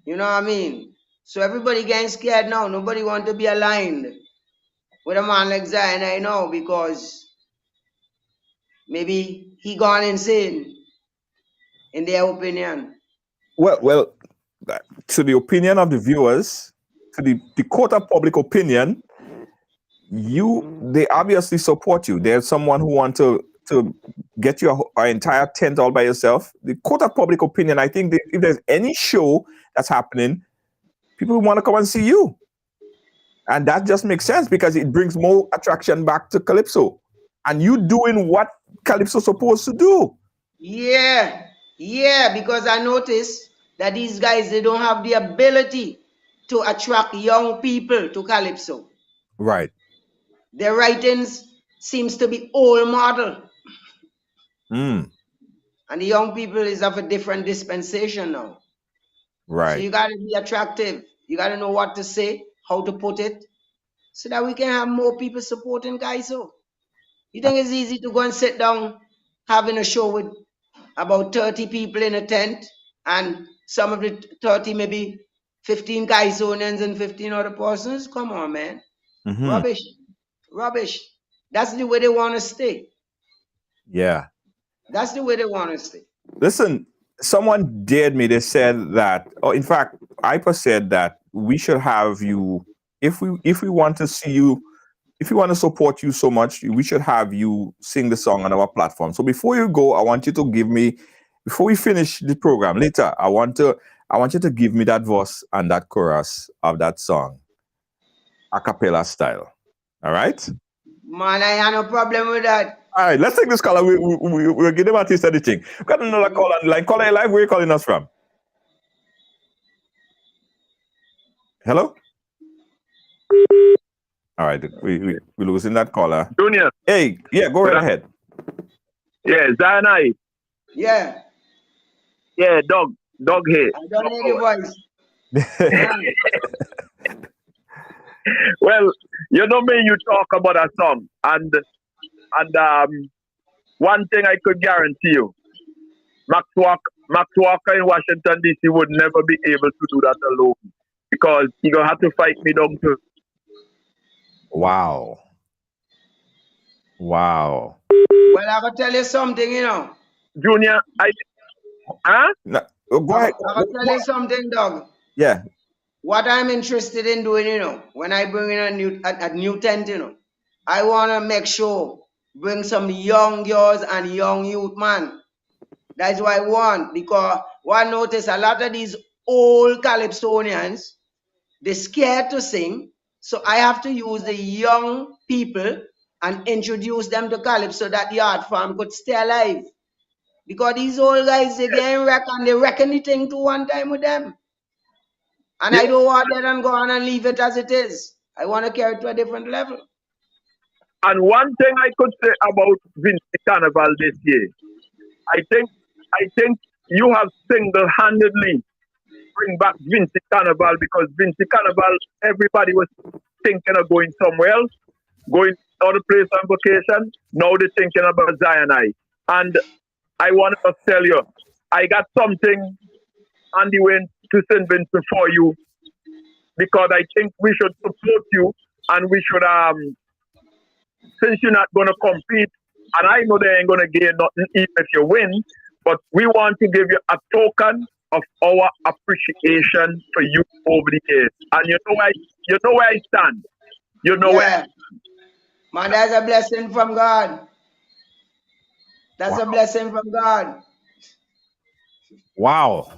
Speaker 4: You know what I mean? So everybody getting scared now. Nobody want to be aligned with a man like Zion, I know, because maybe he gone insane, in their opinion.
Speaker 3: Well, to the opinion of the viewers, to the court of public opinion, they obviously support you. There's someone who want to get your entire tent all by yourself. The court of public opinion, I think if there's any show that's happening, people want to come and see you. And that just makes sense because it brings more attraction back to Calypso. And you doing what Calypso's supposed to do.
Speaker 4: Yeah, because I noticed that these guys, they don't have the ability to attract young people to Calypso.
Speaker 3: Right.
Speaker 4: Their writings seems to be old model. And the young people is of a different dispensation now.
Speaker 3: Right.
Speaker 4: So you got to be attractive. You got to know what to say, how to put it, so that we can have more people supporting Kaiso. You think it's easy to go and sit down having a show with about 30 people in a tent, and some of the 30 maybe 15 Kaisonians and 15 other persons? Come on, man. Rubbish. That's the way they want to stay.
Speaker 3: Yeah.
Speaker 4: That's the way they want to stay.
Speaker 3: Listen, someone dared me. They said that, in fact, IPA said that we should have you, if we want to see you, if we want to support you so much, we should have you sing the song on our platform. So before you go, I want you to give me, before we finish the program later, I want you to give me that verse and that chorus of that song, a cappella style. All right?
Speaker 4: Man, I have no problem with that.
Speaker 3: All right, let's take this caller. We'll give them a taste of the thing. We've got another caller on the line. Caller live, where are you calling us from? Hello? All right, we're losing that caller.
Speaker 11: Junior.
Speaker 3: Hey, yeah, go right ahead.
Speaker 11: Yeah, Zion.
Speaker 4: Yeah.
Speaker 11: Yeah, dog here.
Speaker 4: I don't hear the voice.
Speaker 11: Well, you know me, you talk about a song, and one thing I could guarantee you, Max Walker in Washington, D.C. would never be able to do that alone, because he gonna have to fight me down too.
Speaker 3: Wow.
Speaker 4: Well, I gotta tell you something,
Speaker 11: Junior,
Speaker 3: No, go ahead.
Speaker 4: I gotta tell you something, dog.
Speaker 3: Yeah.
Speaker 4: What I'm interested in doing, when I bring in a new tent, I wanna make sure bring some young girls and young youth, man. That's what I want, because one notice a lot of these old Calypsonians, they're scared to sing. So I have to use the young people and introduce them to Calypso so that the art form could stay alive. Because these old guys, they getting wrecked and they wreck anything to one time with them. And I don't want them to go on and leave it as it is. I want to carry it to a different level.
Speaker 11: And one thing I could say about Vinci Carnival this year, I think you have single-handedly bring back Vinci Carnival, because Vinci Carnival, everybody was thinking of going somewhere else, going other place on vacation. Now they're thinking about Zion. And I want to tell you, I got something on the way to St. Vincent for you, because I think we should support you, and we should, since you're not going to compete, and I know they ain't going to gain nothing even if you win, but we want to give you a token of our appreciation for you over the years. And you know where I stand. You know where.
Speaker 4: Man, that's a blessing from God. That's a blessing from God.
Speaker 3: Wow.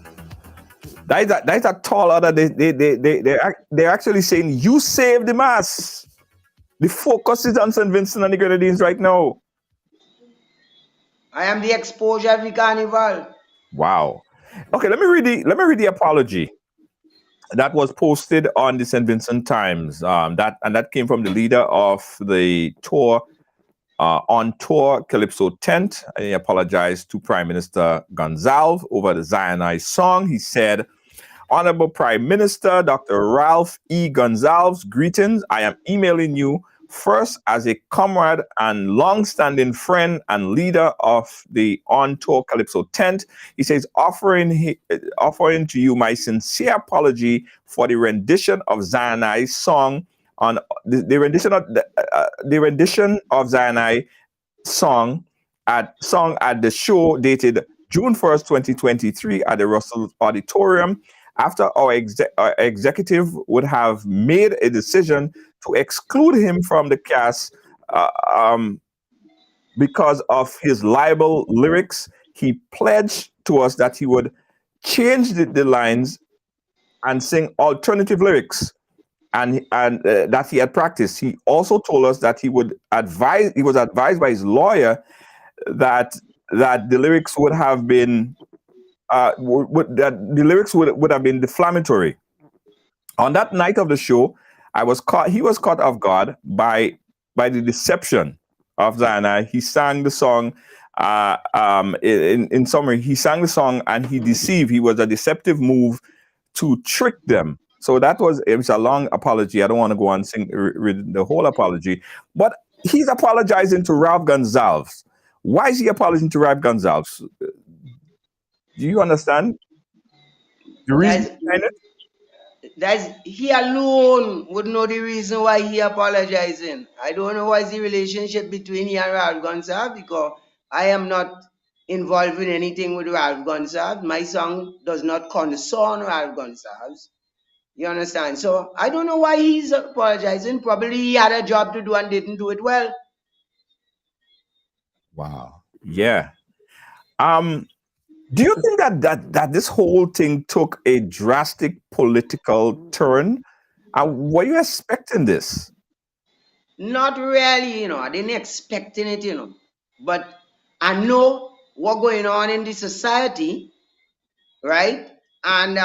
Speaker 3: That's a tall order. They're actually saying you save the mass. The focus is on St. Vincent and the Grenadines right now.
Speaker 4: I am the exposure of the carnival.
Speaker 3: Wow. Okay, let me read the apology that was posted on the St. Vincent Times. That came from the leader of the tour on tour Calypso Tent. He apologized to Prime Minister Gonsalves over the Zionized song. He said, "Honorable Prime Minister Dr. Ralph E. Gonsalves, greetings. I am emailing you first as a comrade and long-standing friend and leader of the on-tour Calypso Tent." He says, offering to you my sincere apology for the rendition of Zionized song on the rendition of Zionized song at the show dated June 1st, 2023 at the Russell Auditorium, after our executive would have made a decision to exclude him from the cast because of his libel lyrics. He pledged to us that he would change the lines and sing alternative lyrics, and that he had practiced. He also told us that he was advised by his lawyer that the lyrics would have been would have been defamatory. On that night of the show, he was caught off guard by the deception of Zion. He sang the song. In summary, he sang the song and he deceived. He was a deceptive move to trick them. So it was a long apology. I don't want to go on and sing the whole apology, but he's apologizing to Ralph Gonsalves. Why is he apologizing to Ralph Gonsalves? Do you understand the reason behind it?
Speaker 4: He alone would know the reason why he apologizing. I don't know what's the relationship between he and Ralph Gonsalves, because I am not involved in anything with Ralph Gonsalves. My song does not concern Ralph Gonsalves. You understand? So I don't know why he's apologizing. Probably he had a job to do and didn't do it well.
Speaker 3: Wow. Yeah. Do you think that this whole thing took a drastic political turn? Were you expecting this?
Speaker 4: Not really, I didn't expecting it, But I know what's going on in the society, right? And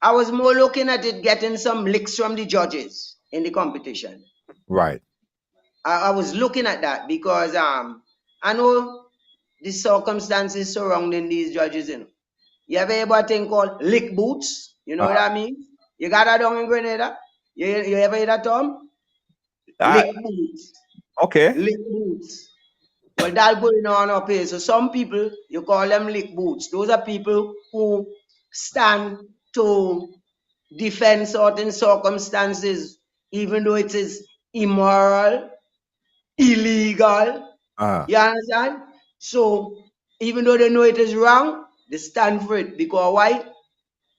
Speaker 4: I was more looking at it getting some licks from the judges in the competition.
Speaker 3: Right.
Speaker 4: I was looking at that because I know the circumstances surrounding these judges, You ever hear about a thing called lick boots? You know what I mean? You got that down in Grenada? You ever hear that term? Lick boots.
Speaker 3: Okay.
Speaker 4: Lick boots. Well, that's going on up here. So some people, you call them lick boots. Those are people who stand to defend certain circumstances, even though it is immoral, illegal. You understand? So even though they know it is wrong, they stand for it. Because why?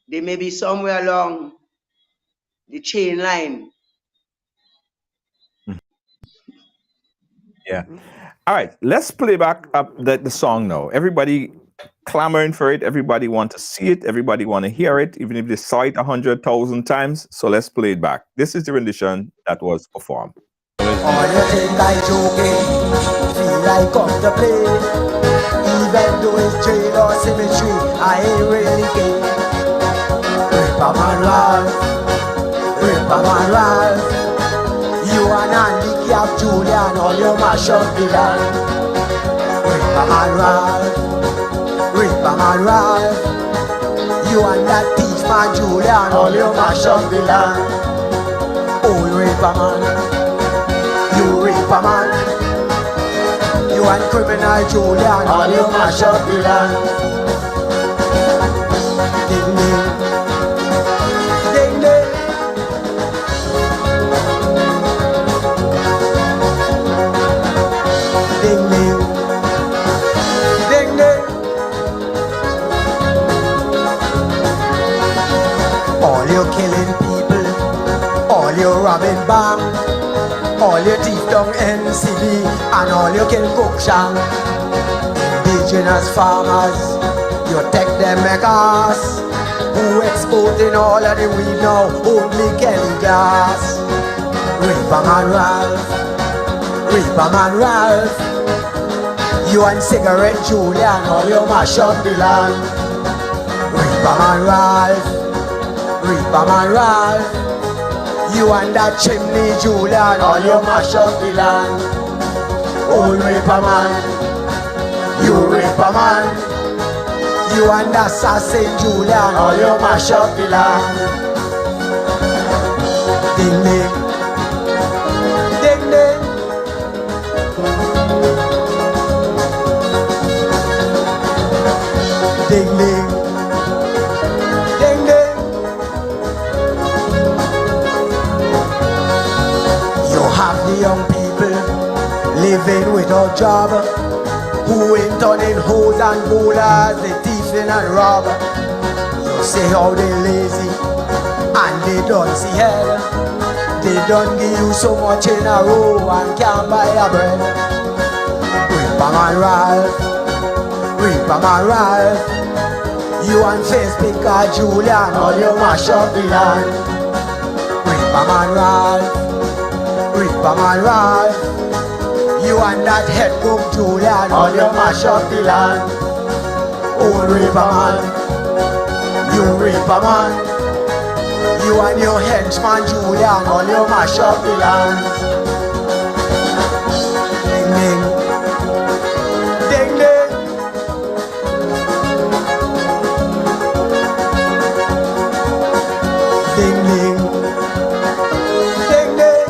Speaker 4: They may be somewhere along the chain line.
Speaker 3: Yeah. All right. Let's play back up the song now. Everybody clamoring for it. Everybody want to see it. Everybody want to hear it, even if they saw it 100,000 times. So let's play it back. This is the rendition that was performed.
Speaker 12: Oh, you think I joking? Feel like come to play. Even though it's jail or cemetery, I ain't really gay. Raper Man Ralph, Raper Man Ralph. You and Andy Cap Julian, all you mash up the land. Raper Man Ralph, Raper Man Ralph. You and that thief man Julian, all you mash up the land. Oh, Raper Man, you Raper Man. You and criminal Julian, all you mash up the land. Ding ding, ding ding. Ding ding, ding ding. All you killing people, all you robbing bank. All you thief down NCB and all you kill Cookshank. Indigenous farmers, you take them make us. Who exporting all of the weed now? Only Kelly Glass. Raper Man Ralph, Raper Man Ralph. You and Cigarette Julian, all you mash up the land. Reaper Man Ralph, Reaper Man Ralph. You and that chimney Julian, all you mash up the land. Old Raper Man, you Raper Man. You and that assassin Julian, all you mash up the land. Ding ding, ding ding. Ding ding, ding ding. You have the young people living without job, who ain't turning hoes and bowlers, they thieving and rob. You say how they lazy and they don't see head. They don't give you so much in a row and can't buy a bread. Reaper Man Ralph, Reaper Man Ralph. You and Face Picker Julian, all you mash up the land. Reaper Man Ralph, Reaper Man Ralph. You and that head cook Julian, all you mash up the land. Old Raper Man, you Raper Man. You and your henchman Julian, all you mash up the land. Ding ding, ding ding. Ding ding, ding ding.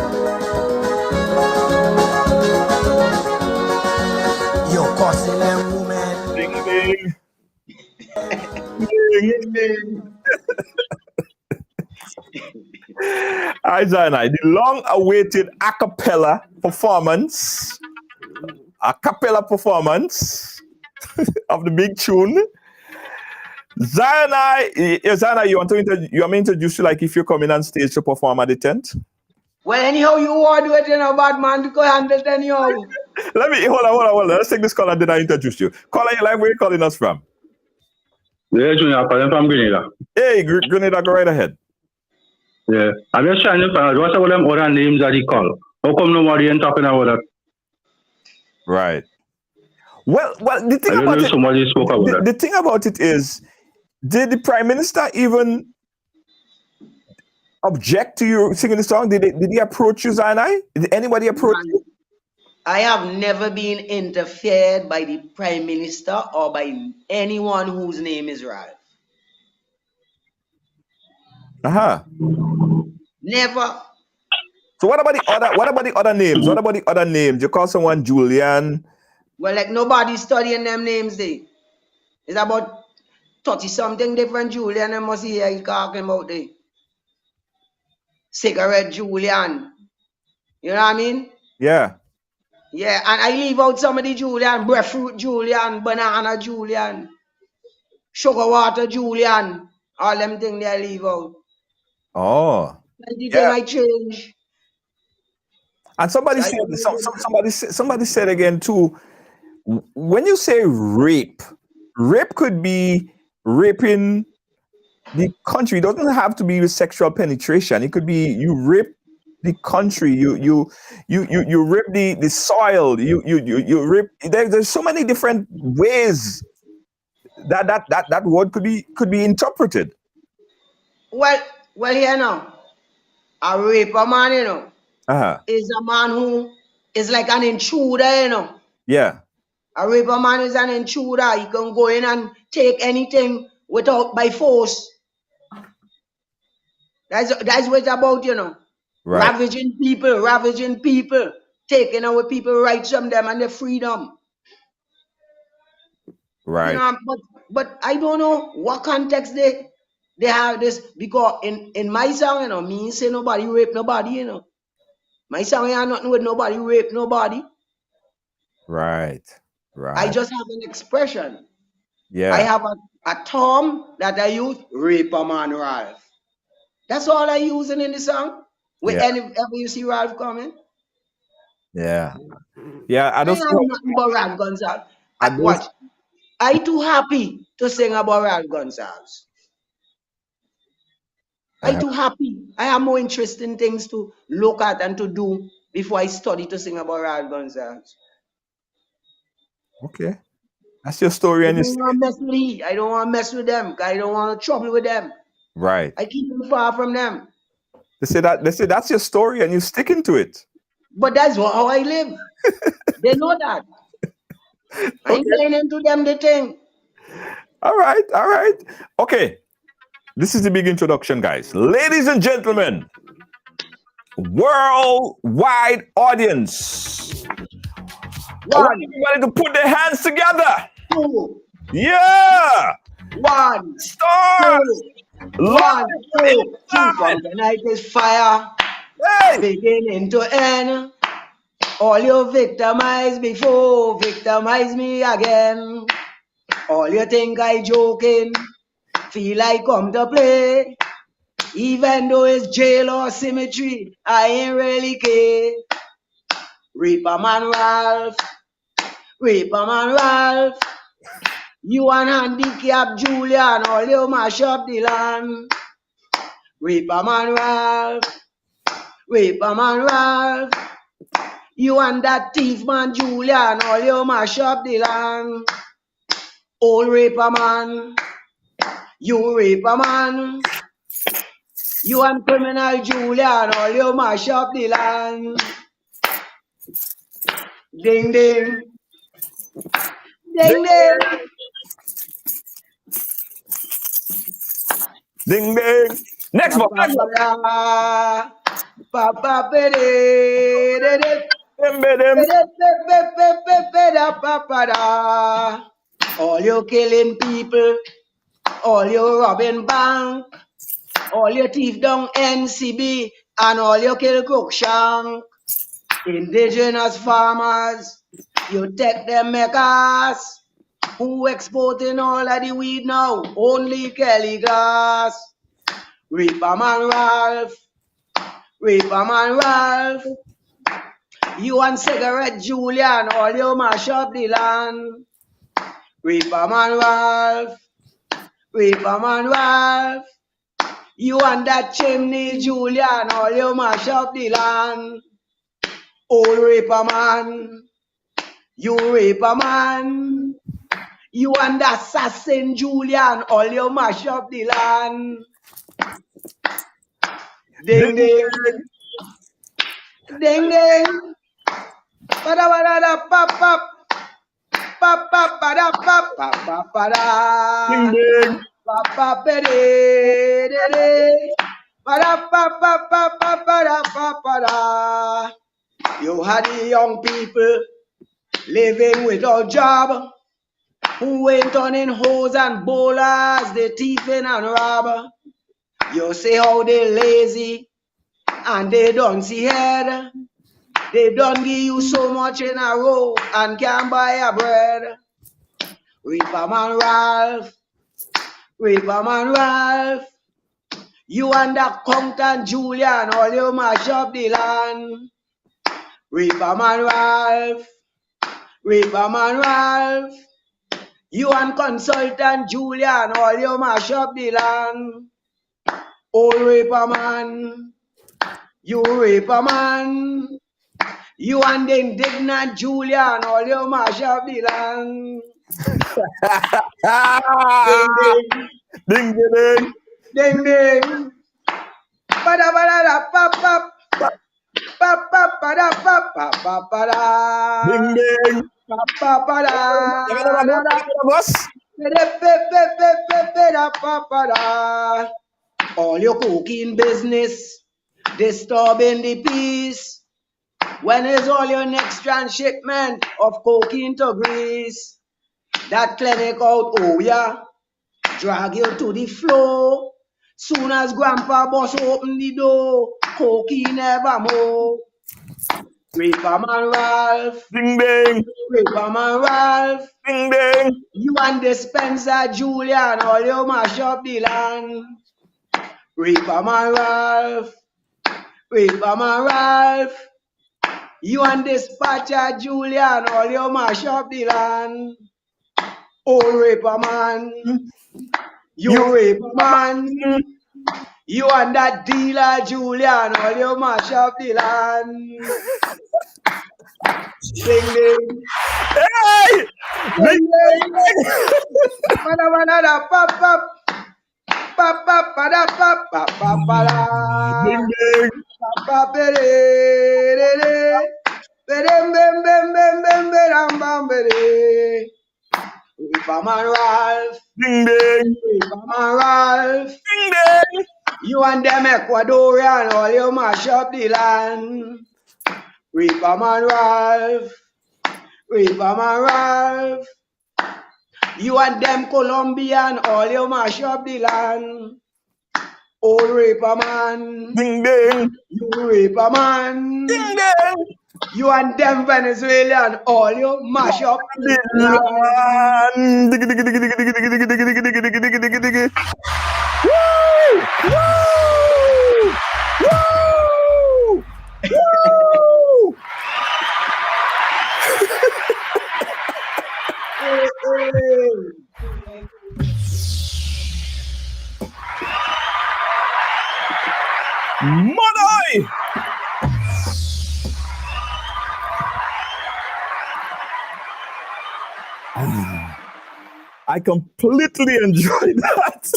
Speaker 12: You're cussing them women.
Speaker 3: Ding ding.
Speaker 4: Ding ding.
Speaker 3: Alright, Zainai, the long-awaited a cappella performance of the big tune. Zainai, you want to introduce you like if you're coming on stage to perform at the tent?
Speaker 4: Well, anyhow, you want to do it, you know, bad man, because handle it anyhow.
Speaker 3: Let me hold on. Let's take this caller. Then I introduce you. Caller, you like where you calling us from?
Speaker 11: Yeah, Junior, I'm calling from Grenada.
Speaker 3: Hey, Grenada, go right ahead.
Speaker 11: Yeah, I'm just trying to find out what's all them other names that he call. How come nobody ain't talking about that?
Speaker 3: Right. Well, the thing about it,
Speaker 11: somebody spoke about that.
Speaker 3: The thing about it is, did the Prime Minister even object to you singing the song? Did he approach you, Zainai? Did anybody approach you?
Speaker 4: I have never been interfered by the Prime Minister or by anyone whose name is Ralph. Never.
Speaker 3: So what about the other names? What about the other names? You call someone Julian.
Speaker 4: Well, like nobody studying them names there. It's about 30-something different Julian and must hear you talking about there. Cigarette Julian. You know what I mean?
Speaker 3: Yeah.
Speaker 4: Yeah, and I leave out some of the Julian, breadfruit Julian, banana Julian, sugar water Julian, all them things they leave out.
Speaker 3: Oh.
Speaker 4: And the thing I change.
Speaker 3: And somebody said again too, when you say rape could be raping the country. It doesn't have to be with sexual penetration. It could be you rape the country, you rip the soil, you rip. There's so many different ways that word could be interpreted.
Speaker 4: Well, you know, a raper man, you know, is a man who is like an intruder, you know.
Speaker 3: Yeah.
Speaker 4: A raper man is an intruder. He can go in and take anything without by force. That's what it's about, you know.
Speaker 3: Right.
Speaker 4: Ravaging people, taking away people's rights from them and their freedom.
Speaker 3: Right.
Speaker 4: You know, but I don't know what context they have this, because in my song, you know, me say nobody rape nobody, you know. My song ain't nothing with nobody rape nobody.
Speaker 3: Right.
Speaker 4: I just have an expression.
Speaker 3: Yeah.
Speaker 4: I have a term that I use, Raper Man Ralph. That's all I use in the song. Whenever you see Ralph coming.
Speaker 3: Yeah. Yeah. I don't
Speaker 4: know nothing about Ralph Gonsalves. Watch. I too happy to sing about Ralph Gonsalves. I too happy. I have more interesting things to look at and to do before I study to sing about Ralph Gonsalves.
Speaker 3: Okay. That's your story, and
Speaker 4: I don't want to mess with Heat. I don't want to mess with them. I don't want trouble with them.
Speaker 3: right.
Speaker 4: I keep them far from them.
Speaker 3: They say that's your story, and you're sticking to it.
Speaker 4: But that's how I live. They know that. I ain't saying into them the thing.
Speaker 3: All right. Okay. This is the big introduction, guys. Ladies and gentlemen, worldwide audience. I want everybody to put their hands together.
Speaker 4: 2.
Speaker 3: Yeah.
Speaker 4: 1.
Speaker 3: Stars.
Speaker 4: 1, 2, 3. From the night is fire.
Speaker 3: Hey.
Speaker 4: Beginning to end. All you victimize before, victimize me again. All you think I joking, feel like come to play. Even though it's jail or cemetery, I ain't really care. Raper Man Ralph, you and handicap Julian, all you mash up the land. Raper Man Ralph, you and that thief man Julian, all you mash up the land. Old Raper Man, you Raper Man, you and criminal Julian, all you mash up the land. Ding ding, ding ding.
Speaker 3: Ding ding. Next one.
Speaker 4: Papa all you killing people, all you robbing bank, all you thief down NCB, and all you kill Cruikshank. Indigenous farmers, you take them makers, who exporting all of the weed now, only Kelly Glass. Raper Man Ralph, you and cigarette Julian, all you mash up the land. Raper Man Ralph, you and that chimney Julian, all you mash up the land. Old Raper Man, you Raper Man, you and that assassin Julian, all you mash up the land. Ding ding, ding ding, pada pada pop pop, pop pop pada pop pop pop pada,
Speaker 3: ding ding,
Speaker 4: pop pop de pada pop pop pop pop pada pop pada. You had the young people living without job, who went on in hoes and bowlers, they thieving and rob. You say how they lazy and they don't see head. They don't give you so much in a row and can't buy a bread. Raper Man Ralph, you and that Compton Julian, all you mash up the land. Raper Man Ralph, you and consultant Julian, all you mash up the land. Old Raper Man, you Raper Man, you and the indignant Julian, all you mash up the land.
Speaker 3: Ding ding,
Speaker 4: ding ding, pada pada pop pop, pop pop pada pop pop pop pada.
Speaker 3: Ding ding,
Speaker 4: pop pop pada. All your cocaine business, disturbing the peace. When is all your next transshipment of cocaine to Greece? That clinic out, oh yeah, drag you to the floor. Soon as Grandpa Boss open the door, cocaine nevermore. Raper Man Ralph,
Speaker 3: ding ding,
Speaker 4: Raper Man Ralph,
Speaker 3: ding ding.
Speaker 4: You and Dispenser Julian, all you mash up the land. Raper Man Ralph, you and Dispatcher Julian, all you mash up the land. Old Raper Man, you Raper Man, you and that dealer Julian, all you mash up the land. Ding ding.
Speaker 3: Hey!
Speaker 4: Ding ding. Mana mana da pop pop. Pop pop pada pop pop pop pada.
Speaker 3: Ding ding.
Speaker 4: Pop pop bere bere. Bem bem bem bem bem bam bam bere. Reaper Man Ralph.
Speaker 3: Ding ding.
Speaker 4: Reaper Man Ralph.
Speaker 3: Ding ding.
Speaker 4: You and them Ecuadorian, all you mash up the land. Reaper Man Ralph. Reaper Man Ralph. You and them Colombian, all you mash up the land. Old Raper Man.
Speaker 3: Ding ding.
Speaker 4: You Raper Man.
Speaker 3: Ding ding.
Speaker 4: You and them Venezuelan, all you mash up the land.
Speaker 3: Diggy diggy diggy diggy diggy diggy diggy diggy diggy diggy diggy diggy diggy. Woo! Woo! Woo! Money! I completely enjoyed that.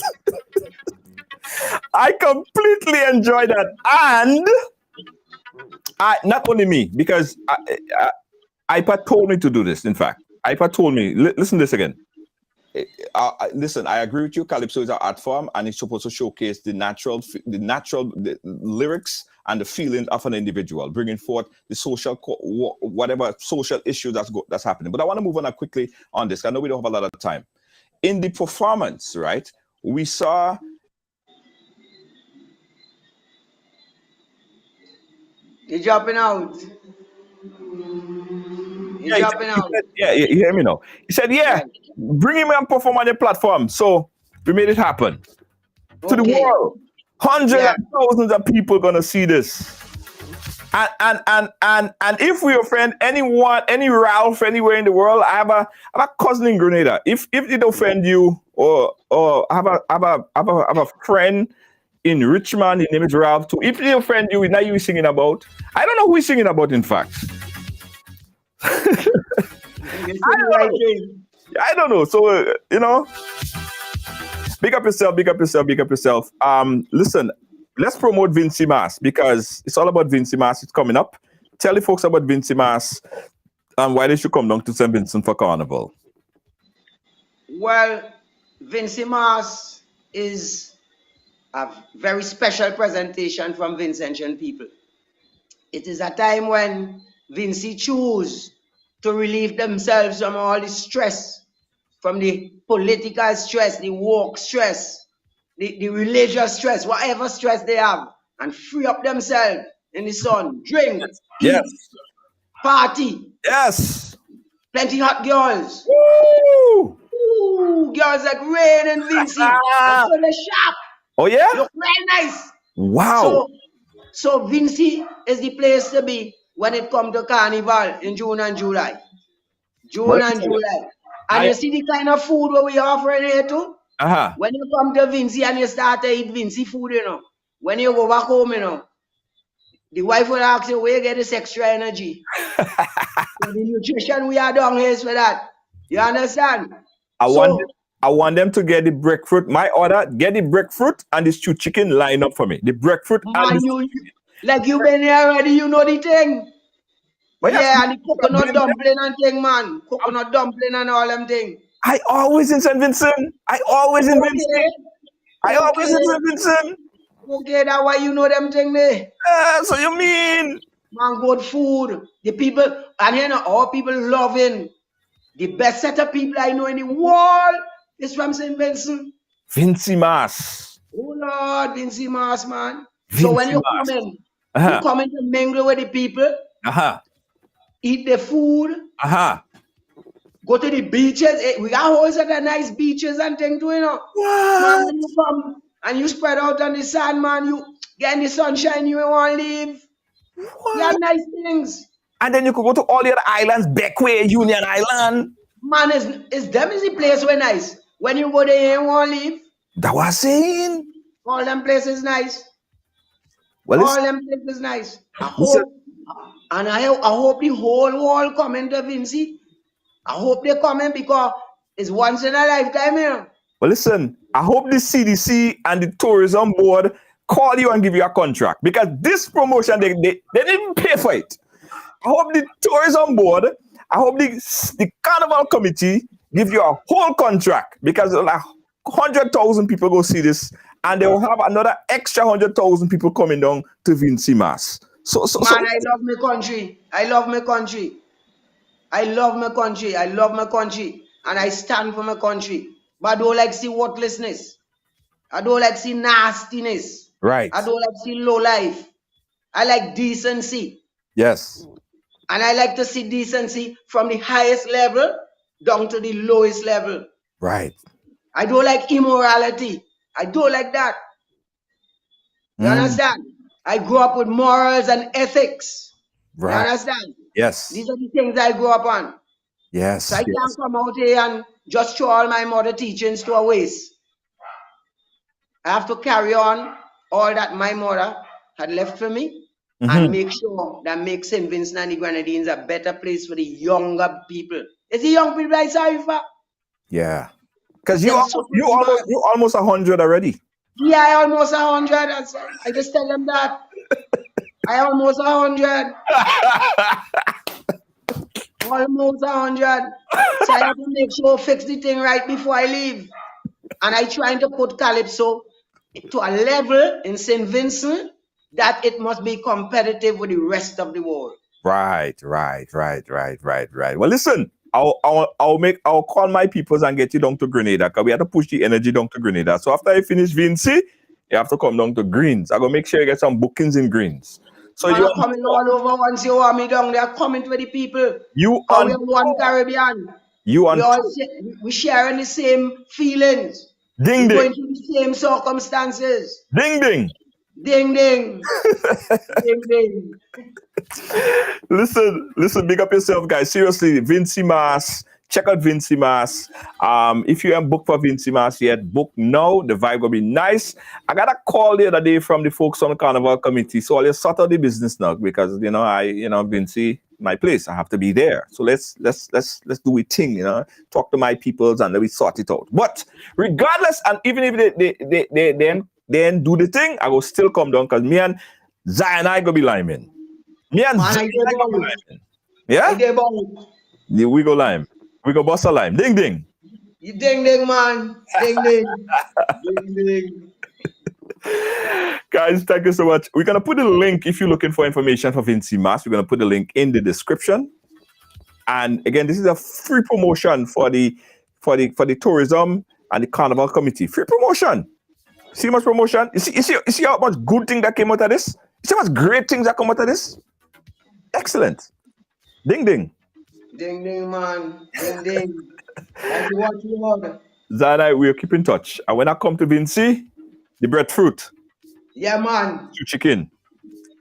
Speaker 3: I completely enjoyed that. And not only me, because iPad told me to do this, in fact. iPad told me, listen to this again. Listen, I agree with you. Calypso is an art form, and it's supposed to showcase the natural lyrics and the feeling of an individual, bringing forth the social, whatever social issue that's happening. But I want to move on quickly on this. I know we don't have a lot of time. In the performance, right, we saw.
Speaker 4: You're dropping out. You're dropping out.
Speaker 3: Yeah, you hear me now? He said, yeah, bring him and perform on the platform. So we made it happen. To the world. Hundreds of thousands of people gonna see this. And if we offend anyone, any Ralph anywhere in the world, I have a cousin in Grenada. If it offend you, or have a friend in Richmond, his name is Ralph too. If it offend you, now you singing about. I don't know who he's singing about, in fact. I don't know. So big up yourself, big up yourself, big up yourself. Listen, let's promote Vincy Mas, because it's all about Vincy Mas. It's coming up. Tell the folks about Vincy Mas and why they should come down to St. Vincent for Carnival.
Speaker 4: Well, Vincy Mas is a very special presentation from Vincentian people. It is a time when Vincy choose to relieve themselves from all the stress, from the political stress, the work stress, the religious stress, whatever stress they have, and free up themselves in the sun, drink, eat, party.
Speaker 3: Yes.
Speaker 4: Plenty hot girls.
Speaker 3: Woo!
Speaker 4: Ooh, girls like Rain and Vincy. So they sharp.
Speaker 3: Oh yeah?
Speaker 4: Look very nice.
Speaker 3: Wow.
Speaker 4: So Vincy is the place to be when it comes to Carnival in June and July. And you see the kind of food what we offering here too? When you come to Vincy and you start to eat Vincy food, when you go back home, the wife will ask you, where you get this extra energy? So the nutrition we are down here is for that. You understand?
Speaker 3: I want them to get the breadfruit. My order, get the breadfruit and the stewed chicken line up for me. The breadfruit and
Speaker 4: like you been here already, you know the thing. And the coconut dumpling and thing, man. Coconut dumpling and all them thing.
Speaker 3: I always in St. Vincent. I always in St. Vincent.
Speaker 4: Okay, that's why you know them thing there.
Speaker 3: So you mean?
Speaker 4: Man, good food. The people, and all people loving. The best set of people I know in the world is from St. Vincent.
Speaker 3: Vincy Mas.
Speaker 4: Oh Lord, Vincy Mas, man. So when you come in, you come in to mingle with the people. Eat the food. Go to the beaches. We got holes at the nice beaches and things too, Man, when you come and you spread out on the sand, man, you get in the sunshine, you won't leave. You have nice things.
Speaker 3: And then you could go to all the other islands, Beckway, Union Island.
Speaker 4: Man, is the place where nice. When you go there, you won't leave.
Speaker 3: That was I'm saying.
Speaker 4: All them places nice.
Speaker 3: Well,
Speaker 4: all them places nice. I And I hope the whole world coming to Vinci. I hope they coming because it's once in a lifetime here.
Speaker 3: Well, listen, I hope the CDC and the tourism board call you and give you a contract because this promotion, they didn't pay for it. I hope the tourism board, I hope the carnival committee give you a whole contract because like 100,000 people go see this and they will have another extra 100,000 people coming down to Vinci Mass.
Speaker 4: Man, I love my country. I love my country. I love my country. I love my country. And I stand for my country. But I don't like see worthlessness. I don't like see nastiness.
Speaker 3: Right.
Speaker 4: I don't like see low life. I like decency.
Speaker 3: Yes.
Speaker 4: And I like to see decency from the highest level down to the lowest level.
Speaker 3: Right.
Speaker 4: I don't like immorality. I don't like that. You understand? I grew up with morals and ethics.
Speaker 3: Right.
Speaker 4: You understand?
Speaker 3: Yes.
Speaker 4: These are the things I grew up on.
Speaker 3: Yes.
Speaker 4: So I can't come out here and just throw all my mother teachings to a waste. I have to carry on all that my mother had left for me and make sure that makes St. Vincent and the Grenadines a better place for the younger people. It's the young people I sorry for.
Speaker 3: Yeah. Because you almost 100 already.
Speaker 4: Yeah, I almost 100. I just tell them that. I almost 100. Almost 100. So I have to make sure fix the thing right before I leave. And I trying to put Calypso to a level in St. Vincent that it must be competitive with the rest of the world.
Speaker 3: Right. Well, listen, I'll call my peoples and get you down to Grenada because we have to push the energy down to Grenada. So after I finish Vinci, you have to come down to Greens. I'm gonna make sure you get some bookings in Greens. So
Speaker 4: you're coming all over once you want me down. They are coming to the people. We are one Caribbean. We sharing the same feelings.
Speaker 3: Ding ding.
Speaker 4: Going through the same circumstances.
Speaker 3: Ding ding.
Speaker 4: Ding ding. Ding ding.
Speaker 3: Listen, big up yourself, guys. Seriously, Vinci Mass. Check out Vinci Mass. If you haven't booked for Vinci Mass yet, book now. The vibe will be nice. I got a call the other day from the folks on the Carnival Committee. So I'll sort out the business now because Vinci, my place. I have to be there. So let's do a thing, talk to my peoples and then we sort it out. But regardless, and even if they then do the thing, I will still come down because me and Zion and I go be liming. Me and Zion go be liming. Yeah? We go lime. We go bust a lime. Ding ding.
Speaker 4: You ding ding, man. Ding ding. Ding ding.
Speaker 3: Guys, thank you so much. We're gonna put a link if you're looking for information for Vinci Mass. We're gonna put the link in the description. And again, this is a free promotion for the tourism and the Carnival Committee. Free promotion. See how much promotion? You see how much good thing that came out of this? You see how much great things that come out of this? Excellent. Ding ding.
Speaker 4: Ding ding, man. Ding ding. Thank you, what you want.
Speaker 3: Zana, we'll keep in touch. And when I come to Vinci, the breadfruit.
Speaker 4: Yeah, man.
Speaker 3: Chicken.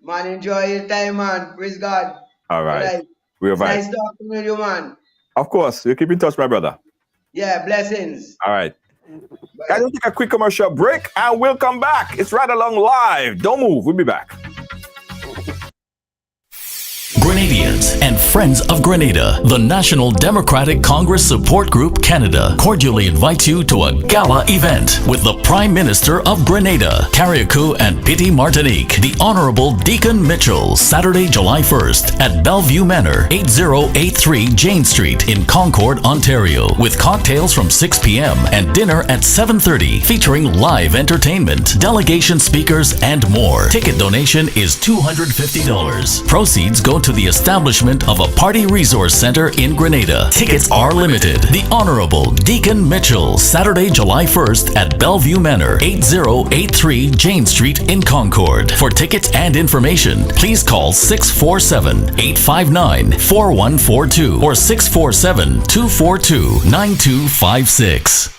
Speaker 4: Man, enjoy your time, man. Praise God.
Speaker 3: All right. We're fine.
Speaker 4: Nice talking with you, man.
Speaker 3: Of course. We'll keep in touch, my brother.
Speaker 4: Yeah, blessings.
Speaker 3: All right. Guys, we'll take a quick commercial break and we'll come back. It's Right Along Live. Don't move. We'll be back.
Speaker 13: Grenadians and Friends of Grenada, the National Democratic Congress Support Group Canada cordially invites you to a gala event with the Prime Minister of Grenada, Carriacou and Piti Martinique, the Honorable Deacon Mitchell, Saturday, July 1st at Bellevue Manor, 8083 Jane Street in Concord, Ontario, with cocktails from 6 p.m. and dinner at 7:30, featuring live entertainment, delegation speakers, and more. Ticket donation is $250. Proceeds go to the establishment of a party resource center in Grenada. Tickets are limited. The Honorable Deacon Mitchell, Saturday, July 1st at Bellevue Manor, 8083 Jane Street in Concord. For tickets and information, please call 647-859-4142 or 647-242-9256.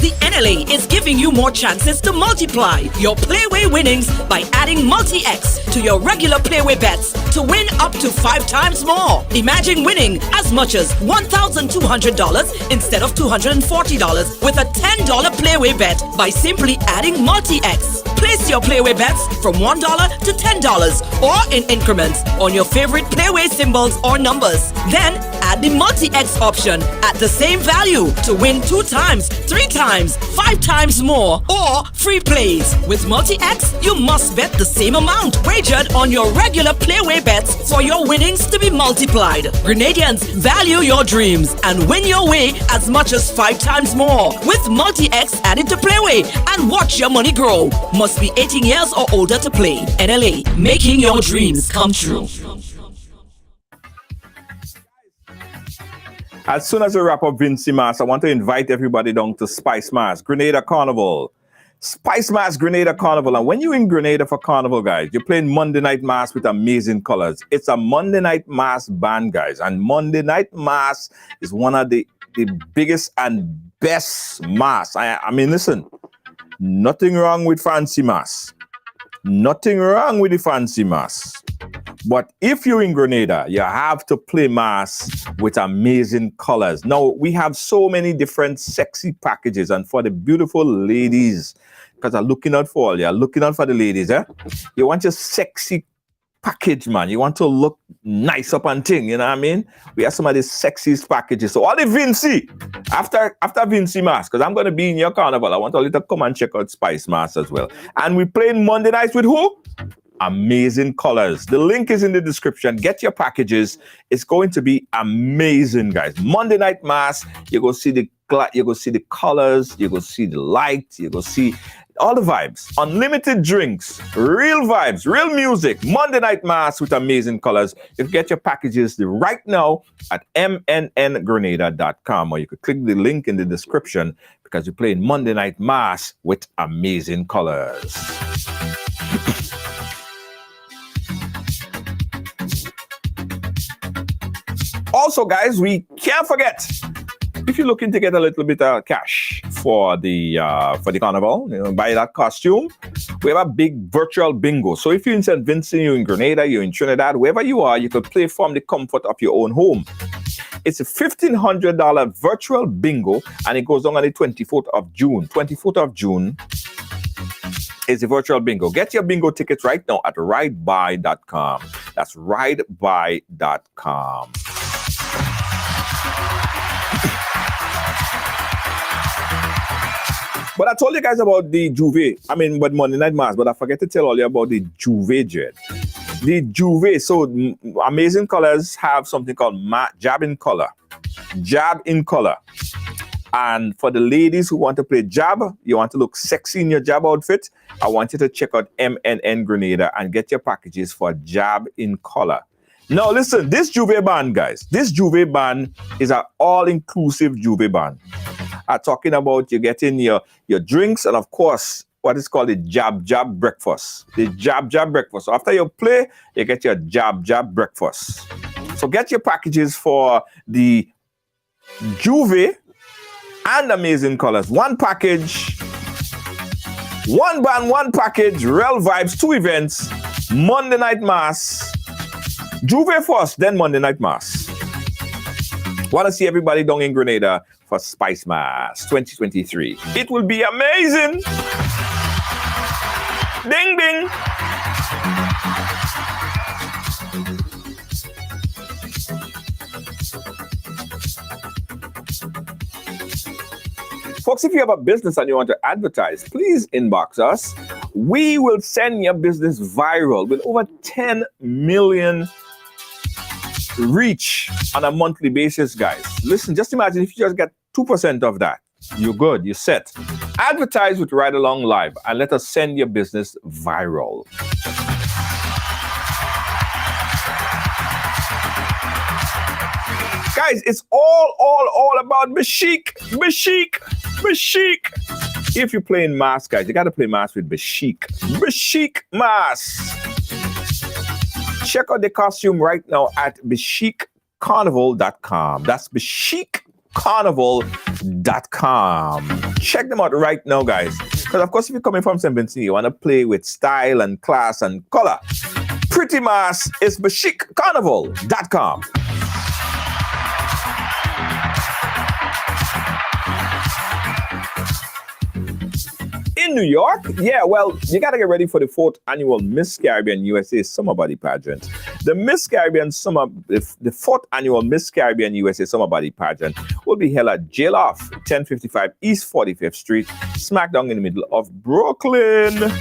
Speaker 2: The
Speaker 14: NLA is giving you more chances to multiply your Playway winnings by adding Multi-X to your regular Playway bets to win up to 5 times more. Imagine winning as much as $1,200 instead of $240 with a $10 Playway bet by simply adding Multi-X. Place your Playway bets from $1 to $10 or in increments on your favorite Playway symbols or numbers. Then add the Multi-X option at the same value to win 2 times, 3 times, 5 times more, or free plays. With Multi-X, you must bet the same amount wagered on your regular Playway bets for your winnings to be multiplied. Grenadians, value your dreams and win your way as much as 5 times more with Multi-X added to Playway and watch your money grow. Must be 18 years or older to play. NLA, making your dreams come true.
Speaker 3: As soon as we wrap up Vincy Mass, I want to invite everybody down to Spice Mass, Grenada Carnival. Spice Mass, Grenada Carnival. And when you're in Grenada for Carnival, guys, you're playing Monday Night Mass with amazing colors. It's a Monday Night Mass band, guys. And Monday Night Mass is one of the biggest and best mass. I mean, listen, nothing wrong with fancy mass. Nothing wrong with the fancy mass. But if you're in Grenada, you have to play mass with amazing colors. Now, we have so many different sexy packages. And for the beautiful ladies, because I'm looking out for all you, looking out for the ladies, eh? You want your sexy package, man. You want to look nice up and thing, you know what I mean? We have some of the sexiest packages. So all the Vincy, after Vincy Mass, because I'm going to be in your carnival, I want all you to come and check out Spice Mass as well. And we're playing Monday nights with who? Amazing colors. The link is in the description. Get your packages. It's going to be amazing, guys. Monday Night Mass, you go see the colors, you go see the light, you go see all the vibes. Unlimited drinks, real vibes, real music. Monday Night Mass with amazing colors. You can get your packages right now at mnngrenada.com, or you could click the link in the description because you're playing Monday Night Mass with amazing colors. Also, guys, we can't forget, if you're looking to get a little bit of cash for the carnival, you know, buy that costume, we have a big virtual bingo. So if you're in St. Vincent, you're in Grenada, you're in Trinidad, wherever you are, you can play from the comfort of your own home. It's a $1,500 virtual bingo, and it goes on the 24th of June. 24th of June is the virtual bingo. Get your bingo tickets right now at ridebuy.com. That's ridebuy.com. But I told you guys about the Juve. But Monday Night Mass, but I forget to tell all you about the Juve jet. The Juve, so Amazing Colors have something called Jab in Color. Jab in Color. And for the ladies who want to play jab, you want to look sexy in your jab outfit, I want you to check out MNN Grenada and get your packages for Jab in Color. Now listen, this Juve band, guys, this Juve band is an all-inclusive Juve band. I'm talking about you getting your drinks and, of course, what is called the jab breakfast. The jab breakfast. So after you play, you get your jab breakfast. So get your packages for the Juve and Amazing Colors. One package, one band, one package, real vibes, 2 events, Monday Night Mass, Juve first, then Monday Night Mass. Want to see everybody down in Grenada for Spice Mass 2023. It will be amazing. Ding, ding. Folks, if you have a business and you want to advertise, please inbox us. We will send your business viral with over 10 million reach on a monthly basis, guys. Listen, just imagine if you just get 2% of that. You're good, you're set. Advertise with Ride Along Live and let us send your business viral. Guys, it's all about Bashik. If you're playing mass, guys, you got to play mass with Bashik. Bashik Mass. Check out the costume right now at bashikcarnival.com. That's Bashik carnival.com. Check them out right now, guys. Because, of course, if you're coming from St. Vincent, you want to play with style and class and color. Pretty Mass is carnival.com. In New York, yeah, well, you got to get ready for the 4th annual Miss Caribbean USA Summer Body Pageant. The 4th annual Miss Caribbean USA Summer Body Pageant will be held at Jail Off, 1055 East 45th Street, smack down in the middle of Brooklyn.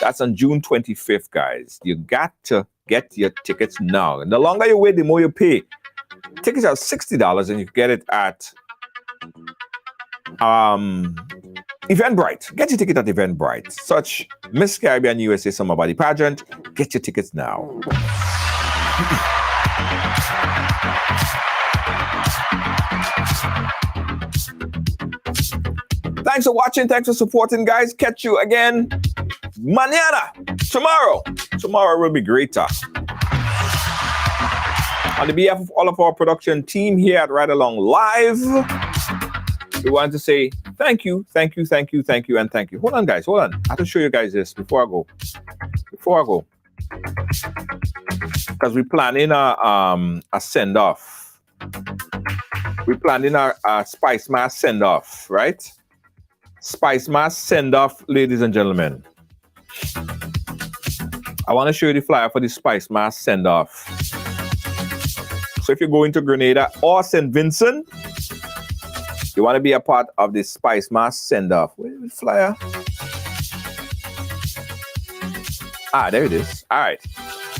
Speaker 3: That's on June 25th, guys. You got to get your tickets now. And the longer you wait, the more you pay. Tickets are $60 and you get it at Eventbrite. Get your ticket at Eventbrite. Search Miss Caribbean USA Summer Body Pageant. Get your tickets now. Thanks for watching. Thanks for supporting, guys. Catch you again mañana. Tomorrow. Tomorrow will be greater. On the behalf of all of our production team here at Ride Along Live, we want to say thank you, and thank you. Hold on, guys. Hold on. I have to show you guys this before I go. Because we're planning a send-off. We're planning a Spice Mass send-off, right? Spice Mass send-off, ladies and gentlemen. I want to show you the flyer for the Spice Mass send-off. So if you're going to Grenada or St. Vincent, you want to be a part of the Spice Mass send-off. Where's the flyer? There it is. All right.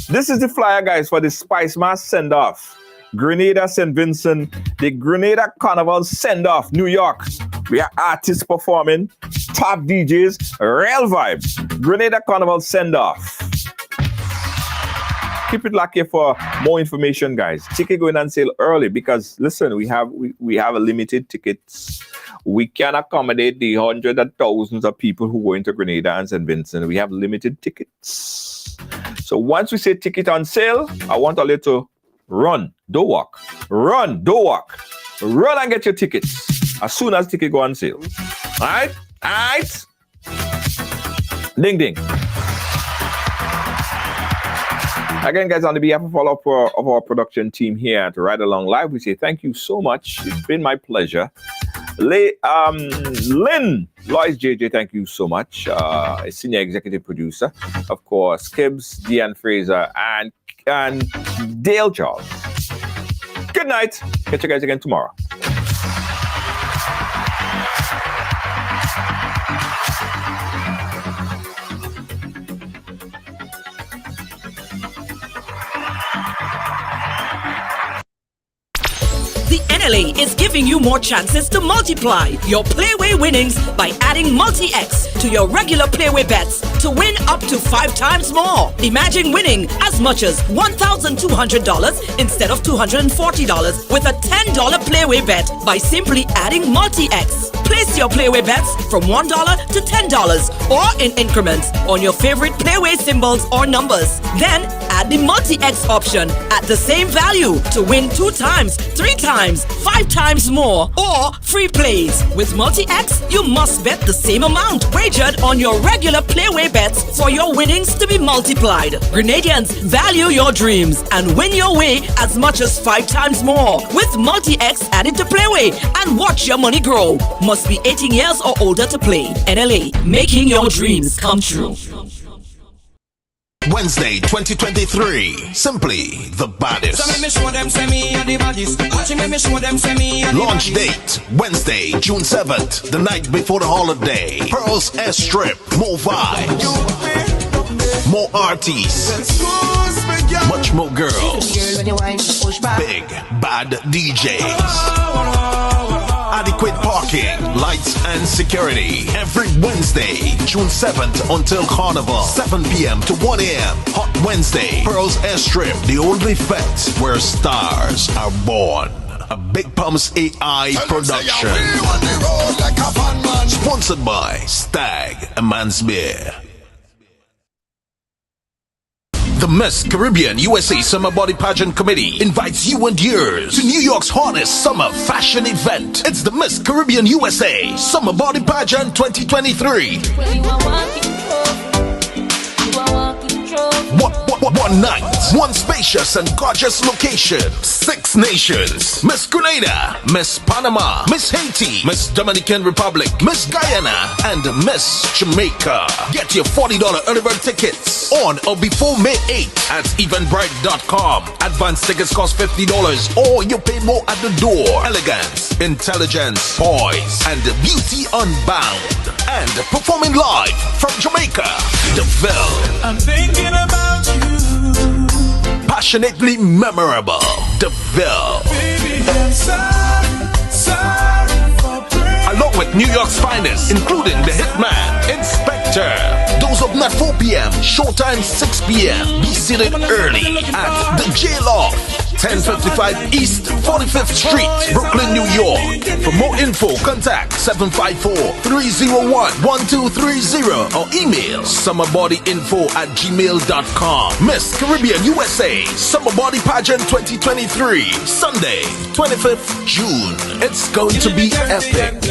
Speaker 3: This is the flyer, guys, for the Spice Mass send-off. Grenada, St. Vincent, the Grenada Carnival send-off, New York. We have artists performing, top DJs, real vibes. Grenada Carnival send-off. Keep it locked here for more information, guys. Ticket going on sale early because, listen, we have a limited tickets. We can accommodate the hundreds of thousands of people who go into Grenada and St. Vincent. We have limited tickets. So once we say ticket on sale, I want a little run, don't walk. Run, don't walk. Run and get your tickets as soon as ticket go on sale. All right? All right? Ding, ding. Again, guys, on the behalf of all of our production team here at Ride Along Live, we say thank you so much. It's been my pleasure. Lynn, Lois JJ, thank you so much. Senior executive producer, of course, Kibbs, Deanne Fraser, and Dale Charles. Good night. Catch you guys again tomorrow.
Speaker 14: The NLA is giving you more chances to multiply your Playway winnings by adding Multi-X to your regular Playway bets to win up to 5 times more. Imagine winning as much as $1,200 instead of $240 with a $10 Playway bet by simply adding Multi-X. Place your Playway bets from $1 to $10 or in increments on your favorite Playway symbols or numbers. Then add the Multi-X option at the same value to win 2 times, 3 times, 5 times more, or free plays. With Multi-X, you must bet the same amount wagered on your regular Playway bets for your winnings to be multiplied. Grenadians, value your dreams and win your way as much as 5 times more with Multi-X added to Playway and watch your money grow. Must be 18 years or older to play. NLA, making your dreams come true.
Speaker 1: Wednesday 2023, simply the baddest. Launch date Wednesday, June 7th, the night before the holiday. Pearls Airstrip, more vibes, more artists, much more girls, big bad DJs. Adequate parking, lights, and security. Every Wednesday, June 7th until Carnival, 7 p.m. to 1 a.m. Hot Wednesday, Pearls Airstrip, the only fete where stars are born. A Big Pumps AI production. Sponsored by Stag and Man's Beer. The Miss Caribbean USA Summer Body Pageant Committee invites you and yours to New York's hottest summer fashion event. It's the Miss Caribbean USA Summer Body Pageant 2023. One night, one spacious and gorgeous location, 6 nations: Miss Grenada, Miss Panama, Miss Haiti, Miss Dominican Republic, Miss Guyana, and Miss Jamaica. Get your $40 early bird tickets on or before May 8th at eventbrite.com. Advance tickets cost $50 or you pay more at the door. Elegance, intelligence, poise, and beauty unbound. And performing live from Jamaica, DeVille. I'm thinking about you. Passionately memorable, DeVille. Baby, I'm sorry for praying. Along with New York's finest, including the Hitman, Inspector. Those of not 4 p.m., showtime 6 p.m. Be seated early at the J-Loft, 1055 East 45th Street, Brooklyn, New York. For more info, contact 754-301-1230 or email summerbodyinfo@gmail.com. Miss Caribbean USA Summer Body Pageant 2023, Sunday, 25th June. It's going to be epic.